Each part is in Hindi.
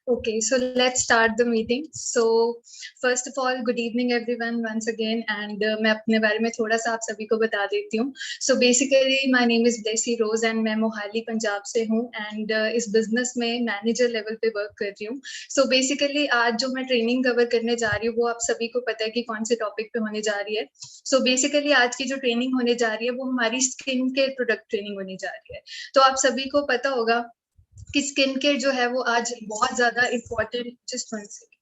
Okay, so let's start the meeting. So first of all, good evening everyone once again, and मैं अपने बारे में थोड़ा सा आप सभी को बता देती हूँ. So basically my name is Blessy Rose and मैं मोहाली पंजाब से हूँ and इस business में manager level पे work कर रही हूँ. So basically आज जो मैं training cover करने जा रही हूँ वो आप सभी को पता है कि कौन से topic पे होने जा रही है. So basically आज की जो training होने जा रही है वो हमारी skin care product training होने जा रही है. तो आप सभी को पता होगा कि स्किन केयर जो है वो आज बहुत ज्यादा important. Just one second.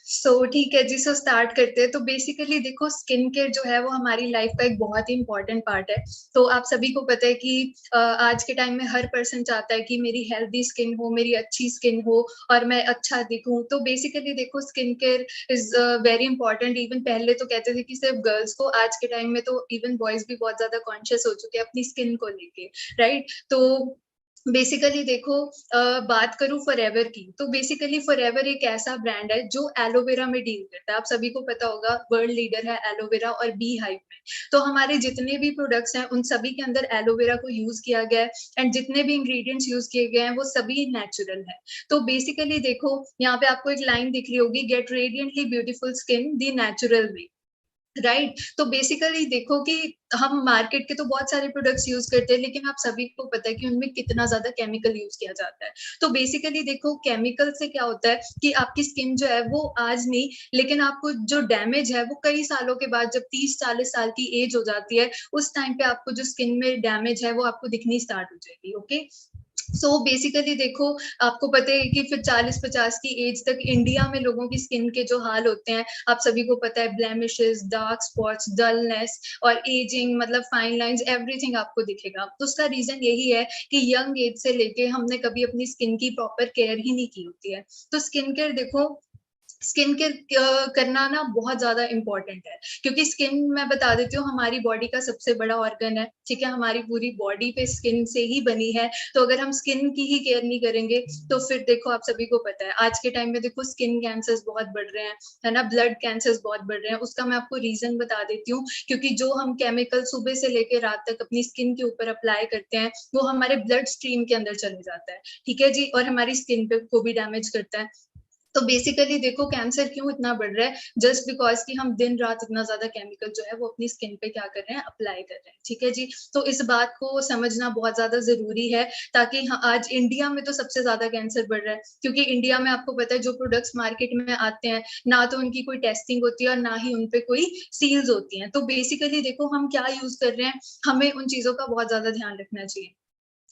So ठीक है जी. सो स्टार्ट करते हैं. तो बेसिकली देखो स्किन केयर जो है वो हमारी लाइफ का एक बहुत ही इंपॉर्टेंट पार्ट है. तो आप सभी को पता है कि आज के टाइम में हर पर्सन चाहता है कि मेरी हेल्दी स्किन हो, मेरी अच्छी स्किन हो और मैं अच्छा दिखूं. तो बेसिकली देखो skin care is very important. Even पहले तो कहते थे कि सिर्फ गर्ल्स को, आज के टाइम में तो इवन बॉयज भी बहुत ज्यादा कॉन्शियस हो चुके हैं अपनी स्किन को लेके, राइट. तो बेसिकली देखो बात करूं फॉरएवर की, तो बेसिकली फॉरएवर एक ऐसा ब्रांड है जो एलोवेरा में डील करता है. आप सभी को पता होगा वर्ल्ड लीडर है एलोवेरा और बी हाइव में. तो हमारे जितने भी प्रोडक्ट्स हैं उन सभी के अंदर एलोवेरा को यूज किया गया है एंड जितने भी इंग्रेडिएंट्स यूज किए गए हैं वो सभी नेचुरल है. तो बेसिकली देखो यहाँ पे आपको एक लाइन दिख रही होगी, get radiantly beautiful skin the natural way, right. तो बेसिकली देखो कि हम मार्केट के तो बहुत सारे प्रोडक्ट्स यूज करते हैं लेकिन आप सभी को पता है कि उनमें कितना ज्यादा केमिकल यूज किया जाता है. तो बेसिकली देखो केमिकल से क्या होता है कि आपकी स्किन जो है वो आज नहीं, लेकिन आपको जो डैमेज है वो कई सालों के बाद, जब 30-40 साल की एज हो जाती है उस टाइम पे आपको जो स्किन में डैमेज है वो आपको दिखनी स्टार्ट हो जाएगी. ओके. सो बेसिकली देखो आपको पता है कि फिर 40-50 की एज तक इंडिया में लोगों की स्किन के जो हाल होते हैं आप सभी को पता है, ब्लेमिशेस, डार्क स्पॉट्स, डलनेस और एजिंग, मतलब फाइन लाइंस, एवरीथिंग आपको दिखेगा. तो उसका रीजन यही है कि यंग एज से लेके हमने कभी अपनी स्किन की प्रॉपर केयर ही नहीं की होती है. तो स्किन केयर देखो, स्किन केयर करना ना बहुत ज्यादा इंपॉर्टेंट है क्योंकि स्किन, मैं बता देती हूँ, हमारी बॉडी का सबसे बड़ा ऑर्गन है. ठीक है, हमारी पूरी बॉडी पे स्किन से ही बनी है. तो अगर हम स्किन की ही केयर नहीं करेंगे तो फिर देखो आप सभी को पता है आज के टाइम में देखो स्किन कैंसर्स बहुत बढ़ रहे हैं, है ना, ब्लड कैंसर्स बहुत बढ़ रहे हैं. उसका मैं आपको रीजन बता देती हूँ. क्योंकि जो हम केमिकल सुबह से लेकर रात तक अपनी स्किन के ऊपर अप्लाई करते हैं वो हमारे ब्लड स्ट्रीम के अंदर चले जाता है. ठीक है जी, और हमारी स्किन पे को भी डैमेज करता है. तो बेसिकली देखो कैंसर क्यों इतना बढ़ रहा है, जस्ट बिकॉज कि हम दिन रात इतना ज्यादा केमिकल जो है वो अपनी स्किन पे क्या कर रहे हैं, अप्लाई कर रहे हैं. ठीक है जी. तो इस बात को समझना बहुत ज्यादा जरूरी है ताकि आज इंडिया में तो सबसे ज्यादा कैंसर बढ़ रहा है क्योंकि इंडिया में आपको पता है जो प्रोडक्ट्स मार्केट में आते हैं ना तो उनकी कोई टेस्टिंग होती है और ना ही उनपे कोई सील्स होती हैं. तो बेसिकली देखो हम क्या यूज कर रहे हैं, हमें उन चीजों का बहुत ज्यादा ध्यान रखना चाहिए.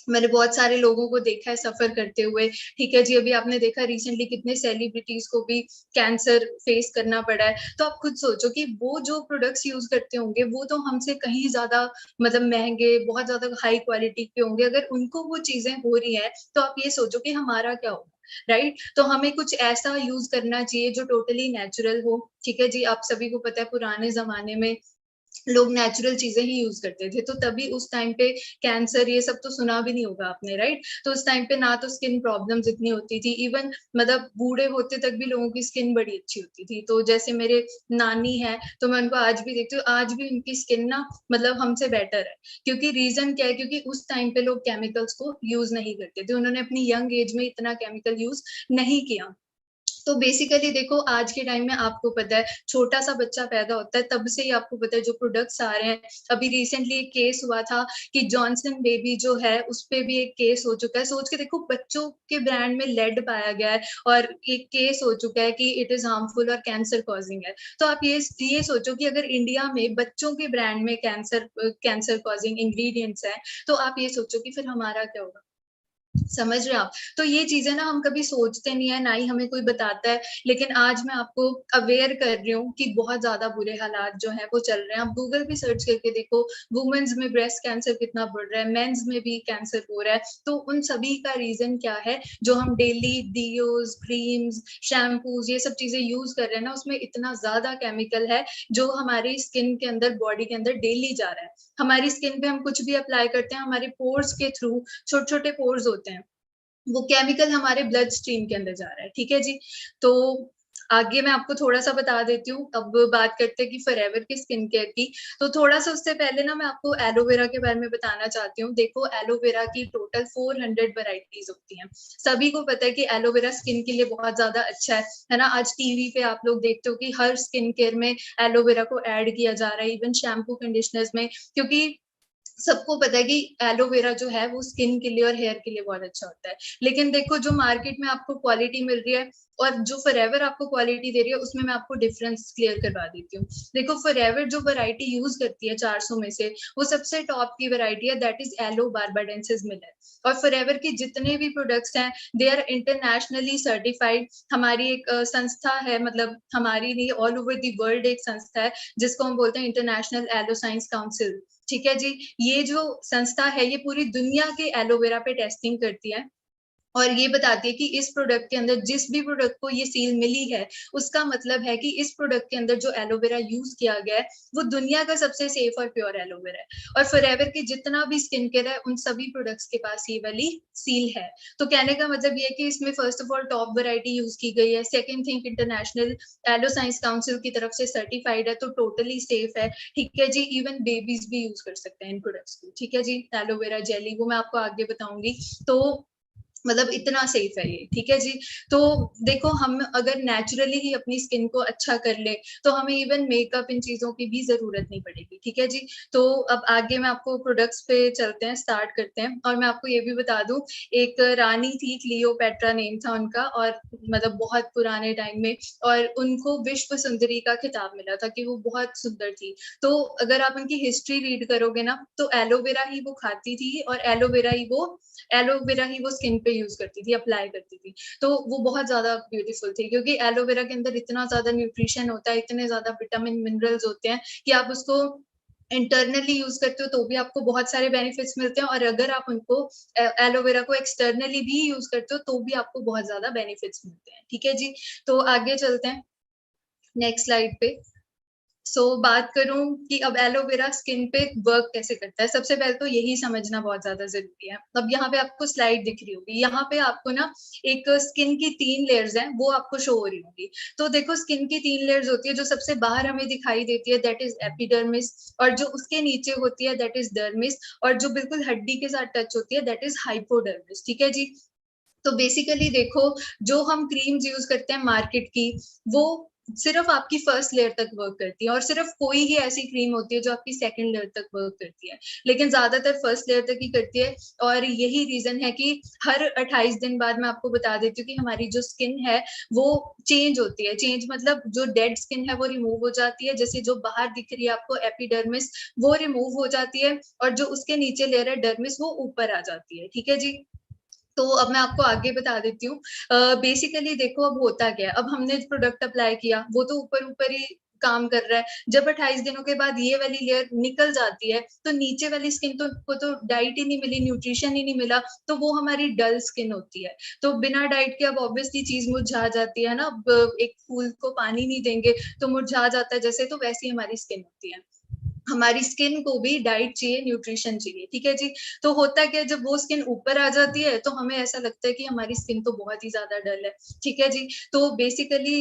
मैंने बहुत सारे लोगों को देखा है सफर करते हुए. ठीक है जी, अभी आपने देखा रिसेंटली कितने सेलिब्रिटीज को भी कैंसर फेस करना पड़ा है. तो आप खुद सोचो कि वो जो प्रोडक्ट्स यूज करते होंगे वो तो हमसे कहीं ज्यादा, मतलब महंगे, बहुत ज्यादा हाई क्वालिटी के होंगे. अगर उनको वो चीजें हो रही है तो आप ये सोचो कि हमारा क्या होगा, राइट. तो हमें कुछ ऐसा यूज करना चाहिए जो टोटली नेचुरल हो. ठीक है जी, आप सभी को पता है पुराने जमाने में लोग नेचुरल चीजें ही यूज करते थे तो तभी उस टाइम पे कैंसर ये सब तो सुना भी नहीं होगा आपने, राइट. तो उस टाइम पे ना तो स्किन प्रॉब्लम्स इतनी होती थी, इवन मतलब बूढ़े होते तक भी लोगों की स्किन बड़ी अच्छी होती थी. तो जैसे मेरे नानी है तो मैं उनको आज भी देखती हूँ, आज भी उनकी स्किन ना मतलब हमसे बेटर है. क्योंकि रीजन क्या है, क्योंकि उस टाइम पे लोग केमिकल्स को यूज नहीं करते थे, उन्होंने अपनी यंग एज में इतना केमिकल यूज नहीं किया. तो बेसिकली देखो आज के टाइम में आपको पता है छोटा सा बच्चा पैदा होता है तब से ही आपको पता है जो प्रोडक्ट्स आ रहे हैं। अभी रिसेंटली एक केस हुआ था कि जॉनसन बेबी जो है उस पे भी एक केस हो चुका है। सोच के देखो बच्चों के ब्रांड में लेड पाया गया है और एक केस हो चुका है कि इट इज हार्मफुल और कैंसर कॉजिंग है। तो आप ये सोचो कि अगर इंडिया में बच्चों के ब्रांड में कैंसर कॉजिंग इंग्रेडिएंट्स है तो आप ये सोचो कि फिर हमारा क्या होगा। समझ रहे हो आप? तो ये चीजें ना हम कभी सोचते नहीं है, ना ही हमें कोई बताता है। लेकिन आज मैं आपको अवेयर कर रही हूँ कि बहुत ज्यादा बुरे हालात जो है वो चल रहे हैं। आप गूगल पे सर्च करके देखो, वुमेन्स में ब्रेस्ट कैंसर कितना बढ़ रहा है, मेंस में भी कैंसर हो रहा है। तो उन सभी का रीजन क्या है? जो हम डेली डियोज, क्रीम्स, शैम्पूज ये सब चीजें यूज कर रहे हैं ना, उसमें इतना ज्यादा केमिकल है जो हमारी स्किन के अंदर, बॉडी के अंदर डेली जा रहा है। हमारी स्किन पे हम कुछ भी अप्लाई करते हैं, हमारे पोर्स के थ्रू, छोटे छोटे पोर्स होते हैं, वो केमिकल हमारे ब्लड स्ट्रीम के अंदर जा रहा है। ठीक है जी। तो आगे मैं आपको थोड़ा सा बता देती हूँ। अब बात करते हैं कि फॉरएवर की स्किन केयर की। तो थोड़ा सा उससे पहले ना मैं आपको एलोवेरा के बारे में बताना चाहती हूँ। देखो एलोवेरा की टोटल 400 वैरायटीज होती हैं। सभी को पता है कि एलोवेरा स्किन के लिए बहुत ज्यादा अच्छा है ना। आज टीवी पे आप लोग देखते हो कि हर स्किन केयर में एलोवेरा को ऐड किया जा रहा है, इवन शैम्पू कंडीशनर्स में, क्योंकि सबको पता है कि एलोवेरा जो है वो स्किन के लिए और हेयर के लिए बहुत अच्छा होता है। लेकिन देखो जो मार्केट में आपको क्वालिटी मिल रही है और जो फॉरएवर आपको क्वालिटी दे रही है, उसमें मैं आपको डिफरेंस क्लियर करवा देती हूँ। देखो फॉरएवर जो वैरायटी यूज करती है 400 में से, वो सबसे टॉप की वैरायटी है, that is yellow barbadensis millet. और फॉरएवर के जितने भी प्रोडक्ट्स हैं दे आर इंटरनेशनली सर्टिफाइड। हमारी एक संस्था है, मतलब हमारी नहीं, ऑल ओवर दी वर्ल्ड एक संस्था है जिसको हम बोलते हैं इंटरनेशनल एलो साइंस काउंसिल। ठीक है जी। ये जो संस्था है ये पूरी दुनिया के एलोवेरा पे टेस्टिंग करती है और ये बताती है कि इस प्रोडक्ट के अंदर, जिस भी प्रोडक्ट को ये सील मिली है, उसका मतलब है कि इस प्रोडक्ट के अंदर जो एलोवेरा यूज किया गया है वो दुनिया का सबसे सेफ और प्योर एलोवेरा है। और फॉरएवर के जितना भी स्किन केयर है उन सभी प्रोडक्ट्स के पास ये वाली सील है। तो कहने का मतलब ये है कि इसमें first of all top variety use की गई है, second thing International Aloe Science Council की तरफ से सर्टिफाइड है, तो टोटली सेफ है। ठीक है जी। इवन बेबीज भी यूज कर सकते हैं इन प्रोडक्ट्स को। ठीक है जी। एलोवेरा जेली वो मैं आपको आगे बताऊंगी। तो मतलब इतना सेफ है ये। ठीक है जी। तो देखो हम अगर नेचुरली ही अपनी स्किन को अच्छा कर ले तो हमें इवन मेकअप इन चीजों की भी जरूरत नहीं पड़ेगी। ठीक है जी। तो अब आगे मैं आपको प्रोडक्ट्स पे चलते हैं, स्टार्ट करते हैं। और मैं आपको ये भी बता दूं, एक रानी थी, क्लियोपेट्रा नेम था उनका, और मतलब बहुत पुराने टाइम में, और उनको विश्व सुंदरी का खिताब मिला था कि वो बहुत सुंदर थी। तो अगर आप उनकी हिस्ट्री रीड करोगे ना तो एलोवेरा ही वो खाती थी और एलोवेरा ही वो स्किन पे यूज करती थी, अप्लाई करती थी। तो वो बहुत ज्यादा ब्यूटीफुल थी क्योंकि एलोवेरा के अंदर इतना ज्यादा न्यूट्रिशन होता है, इतने ज्यादा विटामिन मिनरल्स होते हैं कि आप उसको इंटरनली यूज करते हो तो भी आपको बहुत सारे बेनिफिट्स मिलते हैं, और अगर आप उनको एलोवेरा को एक्सटर्नली भी यूज करते हो तो भी आपको बहुत ज्यादा बेनिफिट्स मिलते हैं। ठीक है जी। तो आगे चलते हैं नेक्स्ट स्लाइड पे। बात करूं कि अब एलोवेरा स्किन पे वर्क कैसे करता है, सबसे पहले तो यही समझना बहुत ज्यादा जरूरी है। अब यहाँ पे आपको स्लाइड दिख रही होगी, यहाँ पे आपको ना एक स्किन की 3 लेयर्स हैं वो आपको शो हो रही होंगी। तो देखो स्किन की 3 लेयर्स होती है, जो सबसे बाहर हमें दिखाई देती है दैट इज एपिडर्मिस, और जो उसके नीचे होती है दैट इज डर्मिस, और जो बिल्कुल हड्डी के साथ टच होती है दैट इज हाइपोडर्मिस। ठीक है जी। तो बेसिकली देखो जो हम क्रीम्स यूज करते हैं मार्केट की, वो सिर्फ आपकी फर्स्ट लेयर तक वर्क करती है, और सिर्फ कोई ही ऐसी क्रीम होती है जो आपकी सेकंड लेयर तक वर्क करती है, लेकिन ज्यादातर फर्स्ट लेयर तक ही करती है। और यही रीजन है कि हर 28 दिन बाद मैं आपको बता देती हूँ कि हमारी जो स्किन है वो चेंज होती है। चेंज मतलब जो डेड स्किन है वो रिमूव हो जाती है, जैसे जो बाहर दिख रही है आपको एपिडर्मिस वो रिमूव हो जाती है, और जो उसके नीचे लेयर है डर्मिस वो ऊपर आ जाती है। ठीक है जी। तो अब मैं आपको आगे बता देती हूँ। बेसिकली देखो अब होता क्या है, अब हमने प्रोडक्ट अप्लाई किया वो तो ऊपर ऊपर ही काम कर रहा है। जब 28 दिनों के बाद ये वाली लेयर निकल जाती है तो नीचे वाली स्किन तो को तो डाइट ही नहीं मिली, न्यूट्रिशन ही नहीं मिला, तो वो हमारी डल स्किन होती है। तो बिना डाइट के अब ऑब्वियसली चीज मुरझा जाती है ना। अब एक फूल को पानी नहीं देंगे तो मुरझा जाता है, जैसे तो वैसी हमारी स्किन होती है। हमारी स्किन को भी डाइट चाहिए, न्यूट्रिशन चाहिए, ठीक है जी। तो होता क्या है, जब वो स्किन ऊपर आ जाती है तो हमें ऐसा लगता है कि हमारी स्किन तो बहुत ही ज्यादा डल है, ठीक है जी। तो बेसिकली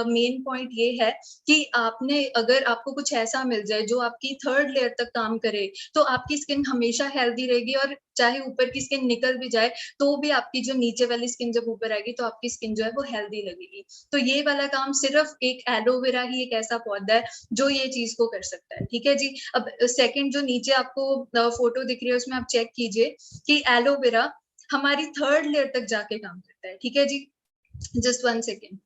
मेन पॉइंट ये है कि आपने, अगर आपको कुछ ऐसा मिल जाए जो आपकी थर्ड लेयर तक काम करे, तो आपकी स्किन हमेशा हेल्दी रहेगी, और चाहे ऊपर की स्किन निकल भी जाए तो भी आपकी जो नीचे वाली स्किन जब ऊपर आएगी तो आपकी स्किन जो है वो हेल्दी लगेगी। तो ये वाला काम सिर्फ एक एलोवेरा ही एक ऐसा पौधा है जो ये चीज को कर सकता है, ठीक है जी। अब सेकंड जो नीचे आपको फोटो दिख रही है उसमें आप चेक कीजिए कि एलोवेरा हमारी थर्ड लेयर तक जाके काम करता है, ठीक है जी। Just 1 second.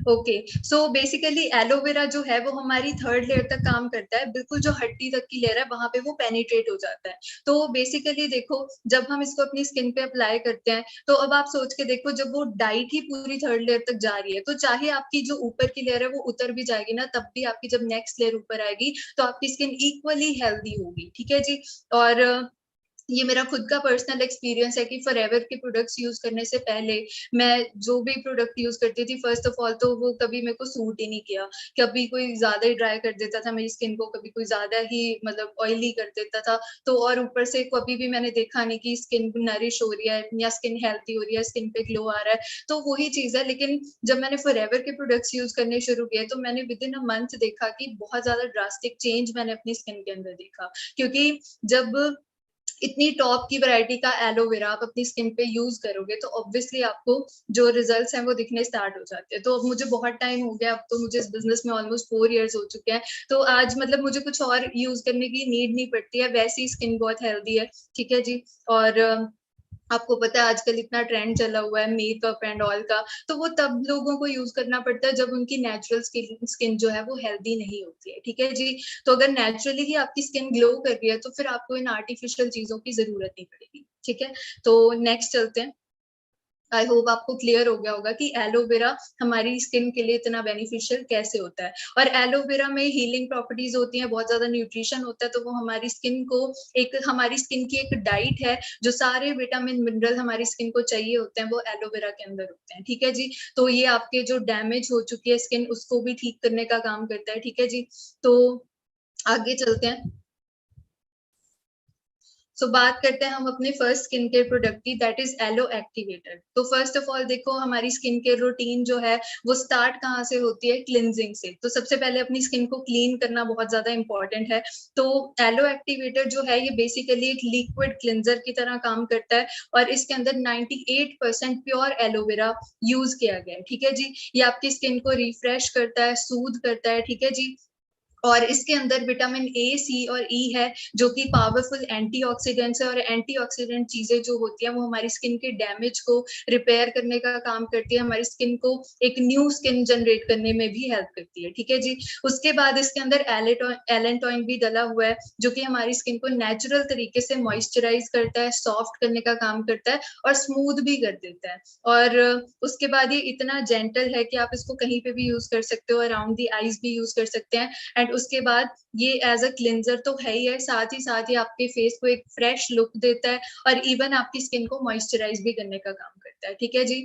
Okay, so basically aloe vera जो है वो हमारी थर्ड लेयर तक काम करता है, बिल्कुल जो हड्डी तक की लेयर है वहां पे वो पेनिट्रेट हो जाता है। तो बेसिकली देखो, जब हम इसको अपनी स्किन पे अप्लाई करते हैं, तो अब आप सोच के देखो, जब वो डाइट ही पूरी थर्ड लेयर तक जा रही है, तो चाहे आपकी जो ऊपर की लेयर है वो उतर भी जाएगी ना, तब भी आपकी जब नेक्स्ट लेयर ऊपर आएगी तो आपकी स्किन इक्वली हेल्दी होगी, ठीक है जी। और ये मेरा खुद का पर्सनल एक्सपीरियंस है कि फॉरएवर के प्रोडक्ट्स यूज करने से पहले मैं जो भी प्रोडक्ट यूज करती थी, फर्स्ट ऑफ ऑल तो वो कभी मेरे को सूट ही नहीं किया। कभी कोई ज्यादा ही ड्राई कर देता था मेरी स्किन को, कभी कोई ज्यादा ही मतलब ऑयली कर देता था। तो और ऊपर से कभी भी मैंने देखा नहीं कि स्किन नरिश हो रही है या स्किन हेल्थी हो रही है, स्किन पे ग्लो आ रहा है। तो वही चीज है, लेकिन जब मैंने फॉरएवर के प्रोडक्ट्स यूज करने शुरू किए तो मैंने विद इन अ मंथ देखा कि बहुत ज्यादा ड्रास्टिक चेंज मैंने अपनी स्किन के अंदर देखा। क्योंकि जब इतनी टॉप की वैरायटी का एलोवेरा आप अपनी स्किन पे यूज करोगे तो ऑब्वियसली आपको जो रिजल्ट्स हैं वो दिखने स्टार्ट हो जाते हैं। तो अब मुझे बहुत टाइम हो गया, अब तो मुझे इस बिजनेस में ऑलमोस्ट 4 इयर्स हो चुके हैं। तो आज मतलब मुझे कुछ और यूज करने की नीड नहीं पड़ती है, वैसी स्किन बहुत हेल्दी है, ठीक है जी। और आपको पता है आजकल इतना ट्रेंड चला हुआ है मेकअप एंड ऑल का, तो वो तब लोगों को यूज करना पड़ता है जब उनकी नेचुरल स्किन जो है वो हेल्दी नहीं होती है, ठीक है जी। तो अगर नेचुरली ही आपकी स्किन ग्लो कर रही है तो फिर आपको इन आर्टिफिशियल चीजों की जरूरत नहीं पड़ेगी, ठीक है। तो नेक्स्ट चलते हैं। आई होप आपको क्लियर हो गया होगा कि एलोवेरा हमारी स्किन के लिए इतना बेनिफिशियल कैसे होता है। और एलोवेरा में हीलिंग प्रॉपर्टीज होती हैं, बहुत ज्यादा न्यूट्रिशन होता है, तो वो हमारी स्किन को एक, हमारी स्किन की एक डाइट है, जो सारे विटामिन मिनरल हमारी स्किन को चाहिए होते हैं वो एलोवेरा के अंदर होते हैं, ठीक है जी। तो ये आपके जो डैमेज हो चुकी है स्किन उसको भी ठीक करने का काम करता है, ठीक है जी। तो आगे चलते हैं। सो बात करते हैं हम अपने फर्स्ट स्किन केयर प्रोडक्ट की, दैट इज एलो एक्टिवेटर। तो फर्स्ट ऑफ ऑल देखो, हमारी स्किन केयर रूटीन जो है वो स्टार्ट कहाँ से होती है, क्लिनजिंग से। तो सबसे पहले अपनी स्किन को क्लीन करना बहुत ज्यादा इंपॉर्टेंट है। तो एलो एक्टिवेटर जो है ये बेसिकली एक लिक्विड क्लिनजर की तरह काम करता है, और इसके अंदर 98% प्योर एलोवेरा यूज किया गया है, ठीक है जी। ये आपकी स्किन को रिफ्रेश करता है, सूद करता है, ठीक है जी। और इसके अंदर विटामिन ए, सी और ई है, जो कि पावरफुल एंटीऑक्सीडेंट्स है। और एंटीऑक्सीडेंट चीजें जो होती हैं वो हमारी स्किन के डैमेज को रिपेयर करने का काम करती है, हमारी स्किन को एक न्यू स्किन जनरेट करने में भी हेल्प करती है, ठीक है जी। उसके बाद इसके अंदर एलेंटॉइन भी डला हुआ है, जो कि हमारी स्किन को नेचुरल तरीके से मॉइस्चराइज करता है, सॉफ्ट करने का काम करता है और स्मूथ भी कर देता है। और उसके बाद ये इतना जेंटल है कि आप इसको कहीं पे भी यूज कर सकते हो, अराउंड दी आईज भी यूज कर सकते हैं। एंड उसके बाद ये एज अ क्लिनजर तो है ही है, साथ ही आपके फेस को एक फ्रेश लुक देता है, और इवन आपकी स्किन को मॉइस्चराइज भी करने का काम करता है, ठीक है जी।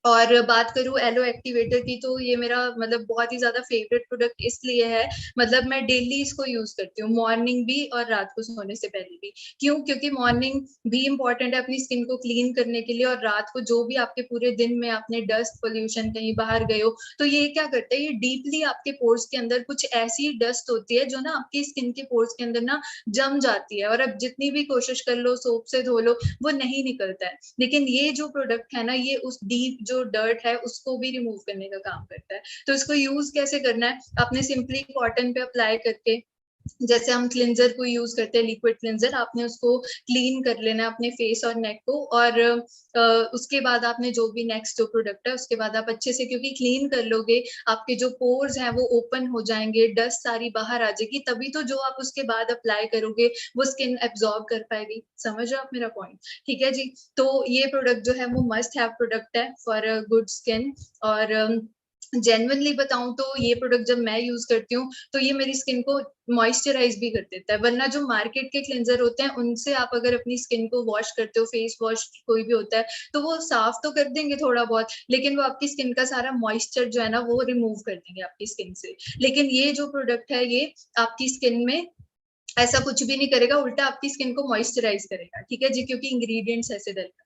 और बात करूं एलो एक्टिवेटर की, तो ये मेरा मतलब बहुत ही ज्यादा फेवरेट प्रोडक्ट इसलिए है, मतलब मैं डेली इसको यूज करती हूँ, मॉर्निंग भी और रात को सोने से पहले भी। क्यों? क्योंकि मॉर्निंग भी इंपॉर्टेंट है अपनी स्किन को क्लीन करने के लिए, और रात को जो भी आपके पूरे दिन में आपने डस्ट पोल्यूशन कहीं बाहर गए हो, तो ये क्या करता है, ये डीपली आपके पोर्स के अंदर कुछ ऐसी डस्ट होती है जो ना आपकी स्किन के पोर्स के अंदर ना जम जाती है, और अब जितनी भी कोशिश कर लो सोप से धो लो वो नहीं निकलता है। लेकिन ये जो प्रोडक्ट है ना, ये उस डीप जो डर्ट है उसको भी रिमूव करने का काम करता है। तो इसको यूज कैसे करना है, आपने सिंपली कॉटन पे अप्लाई करके, जैसे हम क्लिनजर को यूज करते हैं, लिक्विड क्लिनजर, आपने उसको क्लीन कर लेना है अपने फेस और नेक को। और उसके बाद आपने जो भी नेक्स्ट जो प्रोडक्ट है उसके बाद आप अच्छे से, क्योंकि क्लीन कर लोगे, आपके जो पोर्स हैं वो ओपन हो जाएंगे, डस्ट सारी बाहर आ जाएगी, तभी तो जो आप उसके बाद अप्लाई करोगे वो स्किन एब्जॉर्ब कर पाएगी। समझ रहे हो आप मेरा पॉइंट? ठीक है जी। तो ये प्रोडक्ट जो है वो मस्ट हैव प्रोडक्ट है फॉर गुड स्किन। और जेन्युइनली बताऊं तो ये प्रोडक्ट जब मैं यूज करती हूँ तो ये मेरी स्किन को मॉइस्चराइज भी कर देता है। वरना जो मार्केट के क्लेंजर होते हैं उनसे आप अगर अपनी स्किन को वॉश करते हो, फेस वॉश कोई भी होता है, तो वो साफ तो कर देंगे थोड़ा बहुत, लेकिन वो आपकी स्किन का सारा मॉइस्चर जो है ना वो रिमूव कर देंगे आपकी स्किन से। लेकिन ये जो प्रोडक्ट है ये आपकी स्किन में ऐसा कुछ भी नहीं करेगा, उल्टा आपकी स्किन को मॉइस्चराइज करेगा, ठीक है जी, क्योंकि इंग्रेडिएंट्स ऐसे डलते हैं।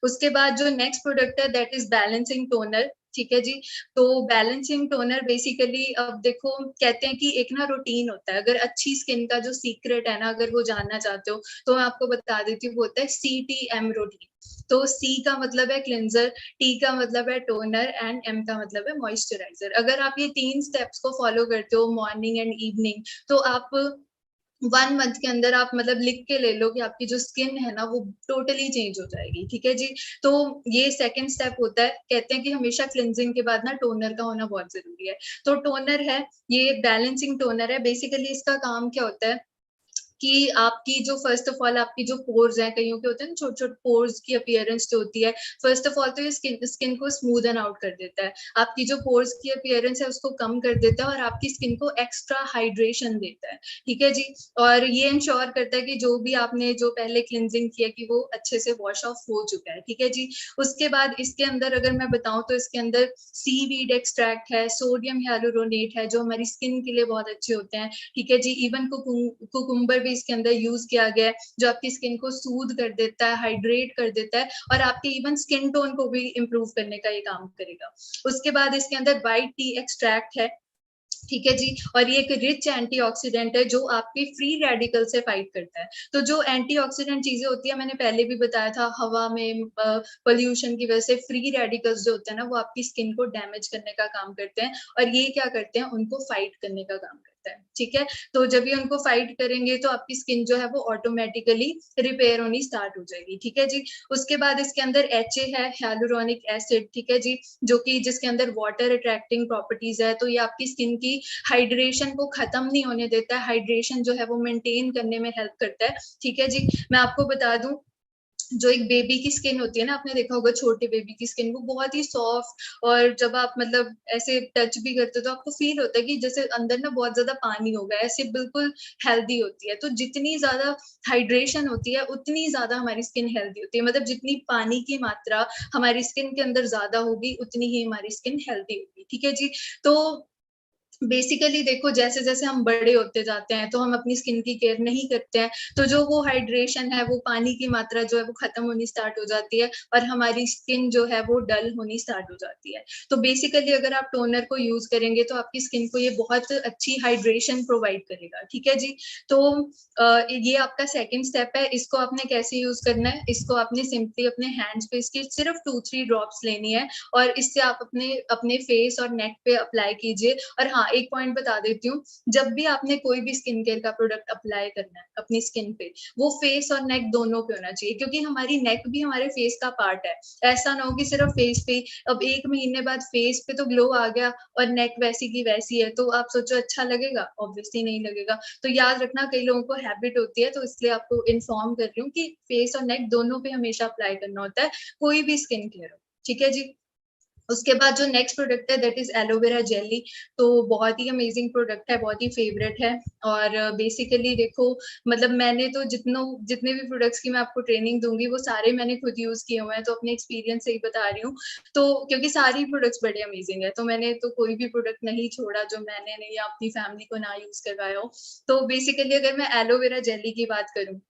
उसके बाद जो नेक्स्ट प्रोडक्ट है दैट इज बैलेंसिंग टोनर, ठीक है जी। तो बैलेंसिंग टोनर बेसिकली अब देखो कहते हैं कि एक ना रूटीन होता है, अगर अच्छी स्किन का जो सीक्रेट है ना अगर वो जानना चाहते हो तो मैं आपको बता देती हूँ, वो होता है CTM रूटीन। तो C का मतलब है क्लिंजर, T का मतलब है टोनर एंड M का मतलब है मॉइस्चराइजर। अगर आप ये 3 स्टेप्स को फॉलो करते हो मॉर्निंग एंड इवनिंग, तो आप 1 मंथ के अंदर आप मतलब लिख के ले लो कि आपकी जो स्किन है ना वो टोटली चेंज हो जाएगी, ठीक है जी। तो ये सेकंड स्टेप होता है, कहते हैं कि हमेशा क्लिंजिंग के बाद ना टोनर का होना बहुत जरूरी है। तो टोनर है, ये बैलेंसिंग टोनर है। बेसिकली इसका काम क्या होता है कि आपकी जो फर्स्ट ऑफ ऑल आपकी जो पोर्स हैं, कईयों के होते हैं ना छोटे छोटे पोर्स की अपीयरेंस जो होती है, फर्स्ट ऑफ ऑल तो ये स्किन को स्मूदन आउट कर देता है, आपकी जो पोर्स की अपीयरेंस है उसको कम कर देता है और आपकी स्किन को एक्स्ट्रा हाइड्रेशन देता है, ठीक है जी। और ये इंश्योर करता है कि जो भी आपने जो पहले क्लिनजिंग किया कि वो अच्छे से वॉश ऑफ हो चुका है, ठीक है जी। उसके बाद इसके अंदर अगर मैं बताऊं तो इसके अंदर सीवीड एक्सट्रैक्ट है, सोडियम हियालुरोनेट है जो हमारी स्किन के लिए बहुत अच्छे होते हैं, ठीक है जी। इवन कुकुम्बर भी इसके अंदर यूज किया गया है जो आपकी स्किन को सूद कर देता है, हाइड्रेट कर देता है और आपके इवन स्किन टोन को भी इंप्रूव करने का ये काम करेगा। उसके बाद इसके अंदर वाइट टी एक्सट्रैक्ट है, ठीक है जी। और ये एक रिच एंटीऑक्सीडेंट है जो आपके फ्री रेडिकल से फाइट करता है। तो जो एंटीऑक्सीडेंट चीजें होती है मैंने पहले भी बताया था, हवा में पोल्यूशन की वजह से फ्री रेडिकल्स जो होते हैं ना वो आपकी स्किन को डैमेज करने का काम करते हैं और ये क्या करते हैं उनको फाइट करने का काम करता है, ठीक है। तो जब ये उनको फाइट करेंगे तो आपकी स्किन जो है वो ऑटोमेटिकली रिपेयर होनी स्टार्ट हो जाएगी, ठीक है जी। उसके बाद इसके अंदर HA है, hyaluronic एसिड, ठीक है जी, जो कि जिसके अंदर वाटर अट्रैक्टिंग प्रॉपर्टीज है। तो ये आपकी स्किन की हाइड्रेशन को खत्म नहीं होने देता है, हाइड्रेशन जो है वो मेंटेन करने में हेल्प करता है, ठीक है जी। मैं आपको बता दूं जो एक बेबी की स्किन होती है ना, आपने देखा होगा छोटे बेबी की स्किन वो बहुत ही सॉफ्ट, और जब आप मतलब ऐसे टच भी करते हो तो आपको फील होता है कि जैसे अंदर ना बहुत ज्यादा पानी होगा, ऐसे बिल्कुल हेल्दी होती है। तो जितनी ज्यादा हाइड्रेशन होती है उतनी ज्यादा हमारी स्किन हेल्दी होती है, मतलब जितनी पानी की मात्रा हमारी स्किन के अंदर ज्यादा होगी उतनी ही हमारी स्किन हेल्दी होगी, ठीक है जी। तो बेसिकली देखो जैसे जैसे हम बड़े होते जाते हैं तो हम अपनी स्किन की केयर नहीं करते हैं, तो जो वो हाइड्रेशन है, वो पानी की मात्रा जो है वो खत्म होनी स्टार्ट हो जाती है और हमारी स्किन जो है वो डल होनी स्टार्ट हो जाती है। तो बेसिकली अगर आप टोनर को यूज करेंगे तो आपकी स्किन को ये बहुत अच्छी हाइड्रेशन प्रोवाइड करेगा, ठीक है जी। तो ये आपका सेकेंड स्टेप है। इसको आपने कैसे यूज करना है, इसको आपने सिंपली अपने हैंड्स पे इसकी सिर्फ 2-3 ड्रॉप्स लेनी है और इससे आप अपने अपने फेस और नेक पे अप्लाई कीजिए। और हाँ, एक पॉइंट बता देती हूँ, जब भी आपने कोई भी स्किन केयर का प्रोडक्ट अप्लाई करना है अपनी स्किन पे, वो फेस और नेक दोनों पे होना चाहिए, क्योंकि हमारी नेक भी हमारे फेस का पार्ट है। ऐसा ना हो कि सिर्फ फेस पे, अब 1 महीने बाद फेस पे तो ग्लो आ गया और नेक वैसी की वैसी है, तो आप सोचो अच्छा लगेगा? ऑब्वियसली नहीं लगेगा। तो याद रखना, कई लोगों को हैबिट होती है, तो इसलिए आपको इन्फॉर्म कर रही हूँ कि फेस और नेक दोनों पे हमेशा अप्लाई करना होता है, कोई भी स्किन केयर हो, ठीक है जी। उसके बाद जो नेक्स्ट प्रोडक्ट है दैट इज एलोवेरा जेली। तो बहुत ही अमेजिंग प्रोडक्ट है, बहुत ही फेवरेट है। और बेसिकली देखो, मतलब मैंने तो जितने भी प्रोडक्ट्स की मैं आपको ट्रेनिंग दूंगी वो सारे मैंने खुद यूज किए हुए हैं, तो अपने एक्सपीरियंस से ही बता रही हूँ। तो क्योंकि सारी प्रोडक्ट्स बड़े अमेजिंग है, तो मैंने तो कोई भी प्रोडक्ट नहीं छोड़ा जो मैंने नहीं अपनी फैमिली को ना यूज करवाया हो। तो बेसिकली अगर मैं एलोवेरा जेली की बात करूँ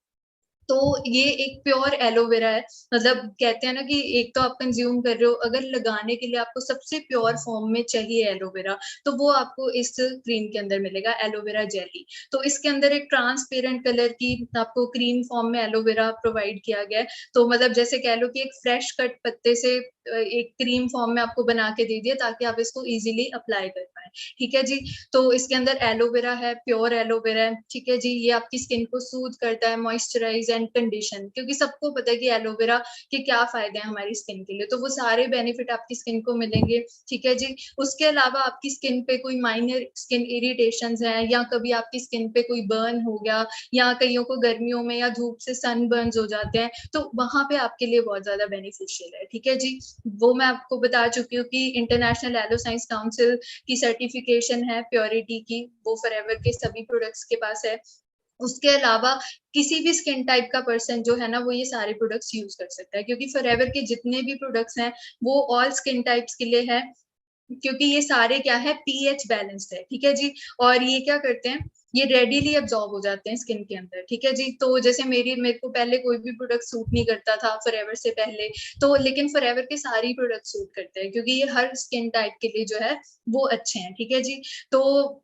तो ये एक प्योर एलोवेरा है। मतलब कहते हैं ना कि एक तो आप कंज्यूम कर रहे हो, अगर लगाने के लिए आपको सबसे प्योर फॉर्म में चाहिए एलोवेरा, तो वो आपको इस क्रीम के अंदर मिलेगा, एलोवेरा जेली। तो इसके अंदर एक ट्रांसपेरेंट कलर की आपको क्रीम फॉर्म में एलोवेरा प्रोवाइड किया गया है। तो मतलब जैसे कह लो कि एक फ्रेश कट पत्ते से एक क्रीम फॉर्म में आपको बना के दे दिया ताकि आप इसको इजीली अप्लाई कर पाए। ठीक है जी। तो इसके अंदर एलोवेरा है, प्योर एलोवेरा है, ठीक है जी। ये आपकी स्किन को सूद करता है, मॉइस्चराइज एंड कंडीशन, क्योंकि सबको पता है कि एलोवेरा के क्या फायदे हैं हमारी स्किन के लिए, तो वो सारे बेनिफिट आपकी स्किन को मिलेंगे, ठीक है जी। उसके अलावा आपकी स्किन पे कोई माइनर स्किन इरिटेशंस हैं, या कभी आपकी स्किन पे कोई बर्न हो गया, या कईयों को गर्मियों में या धूप से सन बर्न्स हो जाते हैं, तो वहां पे आपके लिए बहुत ज्यादा बेनिफिशियल है, ठीक है जी। वो मैं आपको बता चुकी हूँ कि इंटरनेशनल एलो साइंस काउंसिल की सर्टिफिकेशन है प्योरिटी की, वो फॉरएवर के सभी प्रोडक्ट्स के पास है। उसके अलावा किसी भी स्किन टाइप का पर्सन जो है ना, वो ये सारे प्रोडक्ट्स यूज कर सकता है, क्योंकि फॉरएवर के जितने भी प्रोडक्ट्स हैं वो ऑल स्किन टाइप्स के लिए है, क्योंकि ये सारे क्या है, पीएच बैलेंस्ड है, ठीक है जी। और ये क्या करते हैं, ये रेडिली अब्सॉर्ब हो जाते हैं स्किन के अंदर, ठीक है जी। तो जैसे मेरे को पहले कोई भी प्रोडक्ट सूट नहीं करता था फॉरएवर से पहले, तो लेकिन फॉरएवर के सारे प्रोडक्ट सूट करते हैं, क्योंकि ये हर स्किन टाइप के लिए जो है वो अच्छे हैं, ठीक है जी। तो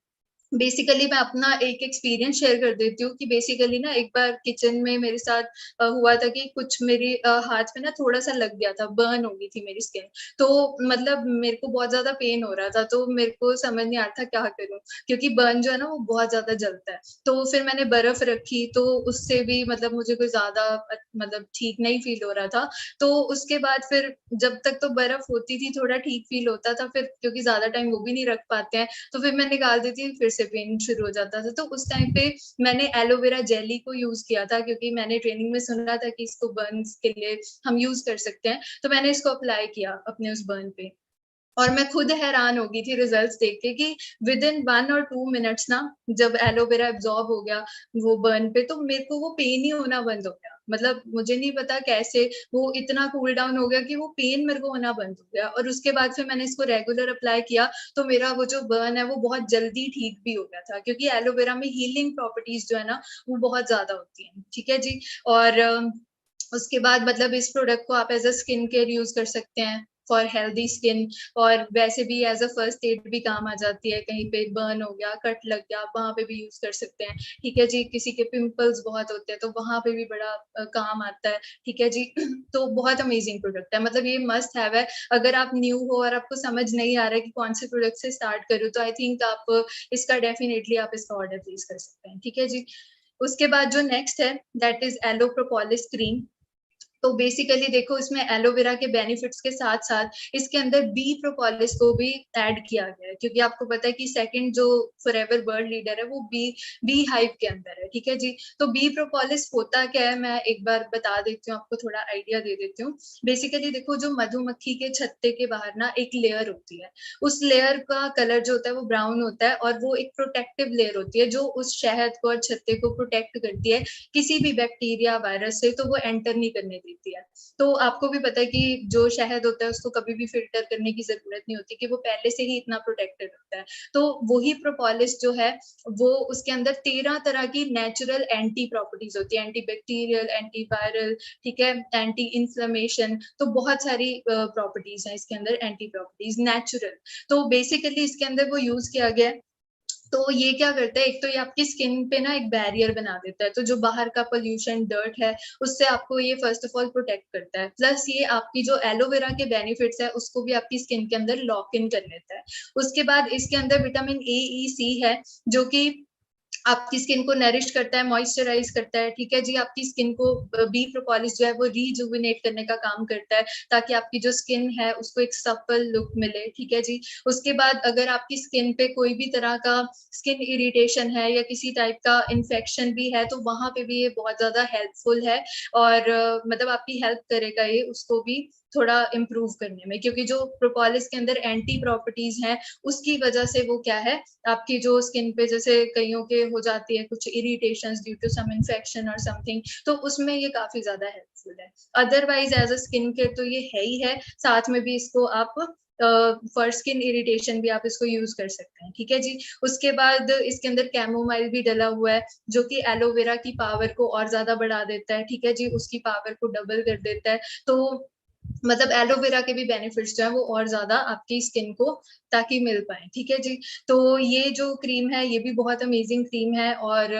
बेसिकली मैं अपना एक एक्सपीरियंस शेयर कर देती हूँ कि बेसिकली ना एक बार किचन में मेरे साथ हुआ था कि कुछ मेरे हाथ में ना थोड़ा सा लग गया था, बर्न हो गई थी मेरी स्किन। तो मतलब मेरे को बहुत ज्यादा पेन हो रहा था, तो मेरे को समझ नहीं आ रहा था क्या करूं, क्योंकि बर्न जो है ना वो बहुत ज्यादा जलता है। तो फिर मैंने बर्फ रखी, तो उससे भी मतलब मुझे कोई ज्यादा मतलब ठीक नहीं फील हो रहा था। तो उसके बाद फिर जब तक तो बर्फ होती थी थोड़ा ठीक फील होता था, फिर क्योंकि ज्यादा टाइम वो भी नहीं रख पाते हैं, तो फिर मैं निकाल देती थी, फिर से पेन शुरू हो जाता था। तो उस टाइम पे मैंने एलोवेरा जेली को यूज किया था, क्योंकि मैंने ट्रेनिंग में सुना था कि इसको बर्न्स के लिए हम यूज कर सकते हैं, तो मैंने इसको अप्लाई किया अपने उस बर्न पे। और मैं खुद हैरान हो गई थी रिजल्ट्स देख के कि विद इन 1 और 2 मिनट्स ना, जब एलोवेरा एब्जॉर्ब हो गया वो बर्न पे, तो मेरे को वो पेन ही होना बंद हो गया। मतलब मुझे नहीं पता कैसे वो इतना कूल डाउन हो गया कि वो पेन मेरे को होना बंद हो गया, और उसके बाद फिर मैंने इसको रेगुलर अप्लाई किया, तो मेरा वो जो बर्न है वो बहुत जल्दी ठीक भी हो गया था, क्योंकि एलोवेरा में हीलिंग प्रॉपर्टीज जो है ना वो बहुत ज्यादा होती हैं, ठीक है जी। और उसके बाद मतलब इस प्रोडक्ट को आप as a skin care use कर सकते हैं फॉर हेल्दी स्किन, और वैसे भी एज अ फर्स्ट एड भी काम आ जाती है, कहीं पे बर्न हो गया, कट लग गया, वहां पे भी यूज कर सकते हैं, ठीक है जी। किसी के पिंपल्स बहुत होते हैं तो वहां पे भी बड़ा काम आता है, ठीक है जी। तो बहुत अमेजिंग प्रोडक्ट है, मतलब ये मस्ट हैव है। अगर आप न्यू हो और आपको समझ नहीं आ रहा है कि कौन से प्रोडक्ट से स्टार्ट करूँ, तो आई थिंक आप इसका डेफिनेटली आप इसका ऑर्डर प्लेस कर सकते हैं, ठीक है जी। उसके बाद जो नेक्स्ट है that is aloe propolis cream. तो बेसिकली देखो, इसमें एलोवेरा के बेनिफिट्स के साथ साथ इसके अंदर बी प्रोपोलिस को भी ऐड किया गया है, क्योंकि आपको पता है कि सेकंड जो फॉरएवर वर्ल्ड लीडर है वो बी हाइव के अंदर है, ठीक है जी। तो बी प्रोपोलिस होता क्या है, मैं एक बार बता देती हूँ आपको, थोड़ा आइडिया दे देती हूँ। बेसिकली देखो, जो मधुमक्खी के छत्ते के बाहर ना एक लेयर होती है, उस लेयर का कलर जो होता है वो ब्राउन होता है, और वो एक प्रोटेक्टिव लेयर होती है जो उस शहद को और छत्ते को प्रोटेक्ट करती है किसी भी बैक्टीरिया वायरस से, तो वो एंटर नहीं करने देती है। तो आपको भी पता है कि जो शहद होता है उसको कभी भी फिल्टर करने की जरूरत नहीं होती, कि वो पहले से ही इतना प्रोटेक्टेड होता है। तो वही प्रोपोलिस जो है वो उसके अंदर 13 तरह की नेचुरल एंटी प्रॉपर्टीज होती है, एंटी बैक्टीरियल, एंटी वायरल, ठीक है, एंटी इन्फ्लेमेशन, तो बहुत सारी प्रॉपर्टीज है इसके अंदर, एंटी प्रॉपर्टीज नेचुरल। तो बेसिकली इसके अंदर वो यूज किया गया है। तो ये क्या करता है, एक तो ये आपकी स्किन पे ना एक बैरियर बना देता है, तो जो बाहर का पोल्यूशन डर्ट है उससे आपको ये फर्स्ट ऑफ ऑल प्रोटेक्ट करता है, प्लस ये आपकी जो एलोवेरा के बेनिफिट्स है उसको भी आपकी स्किन के अंदर लॉक इन कर लेता है। उसके बाद इसके अंदर विटामिन ए, ई, सी है, जो कि आपकी स्किन को नरिश करता है, मॉइस्चराइज करता है, ठीक है जी। आपकी स्किन को बी प्रोपोलिस जो है वो रिजुविनेट करने का काम करता है, ताकि आपकी जो स्किन है उसको एक सपल लुक मिले, ठीक है जी। उसके बाद अगर आपकी स्किन पे कोई भी तरह का स्किन इरिटेशन है या किसी टाइप का इन्फेक्शन भी है, तो वहां पे भी ये बहुत ज्यादा हेल्पफुल है, और मतलब आपकी हेल्प करेगा ये उसको भी थोड़ा इम्प्रूव करने में, क्योंकि जो प्रोपोलिस के अंदर एंटी प्रॉपर्टीज हैं उसकी वजह से वो क्या है, आपकी जो स्किन पे जैसे कईयों के हो जाती है कुछ irritations due to some infection और समथिंग, तो उसमें ये काफी ज्यादा हेल्पफुल है। Otherwise as a skin care तो ये है ही है, साथ में भी इसको आप फॉर स्किन इरिटेशन भी आप इसको यूज कर सकते हैं, ठीक है जी। उसके बाद इसके अंदर कैमोमाइल भी डला हुआ है, जो कि एलोवेरा की पावर को और ज्यादा बढ़ा देता है, ठीक है जी, उसकी पावर को डबल कर देता है। तो मतलब एलोवेरा के भी बेनिफिट्स जो है वो और ज्यादा आपकी स्किन को ताकि मिल पाए, ठीक है जी। तो ये जो क्रीम है ये भी बहुत अमेजिंग क्रीम है, और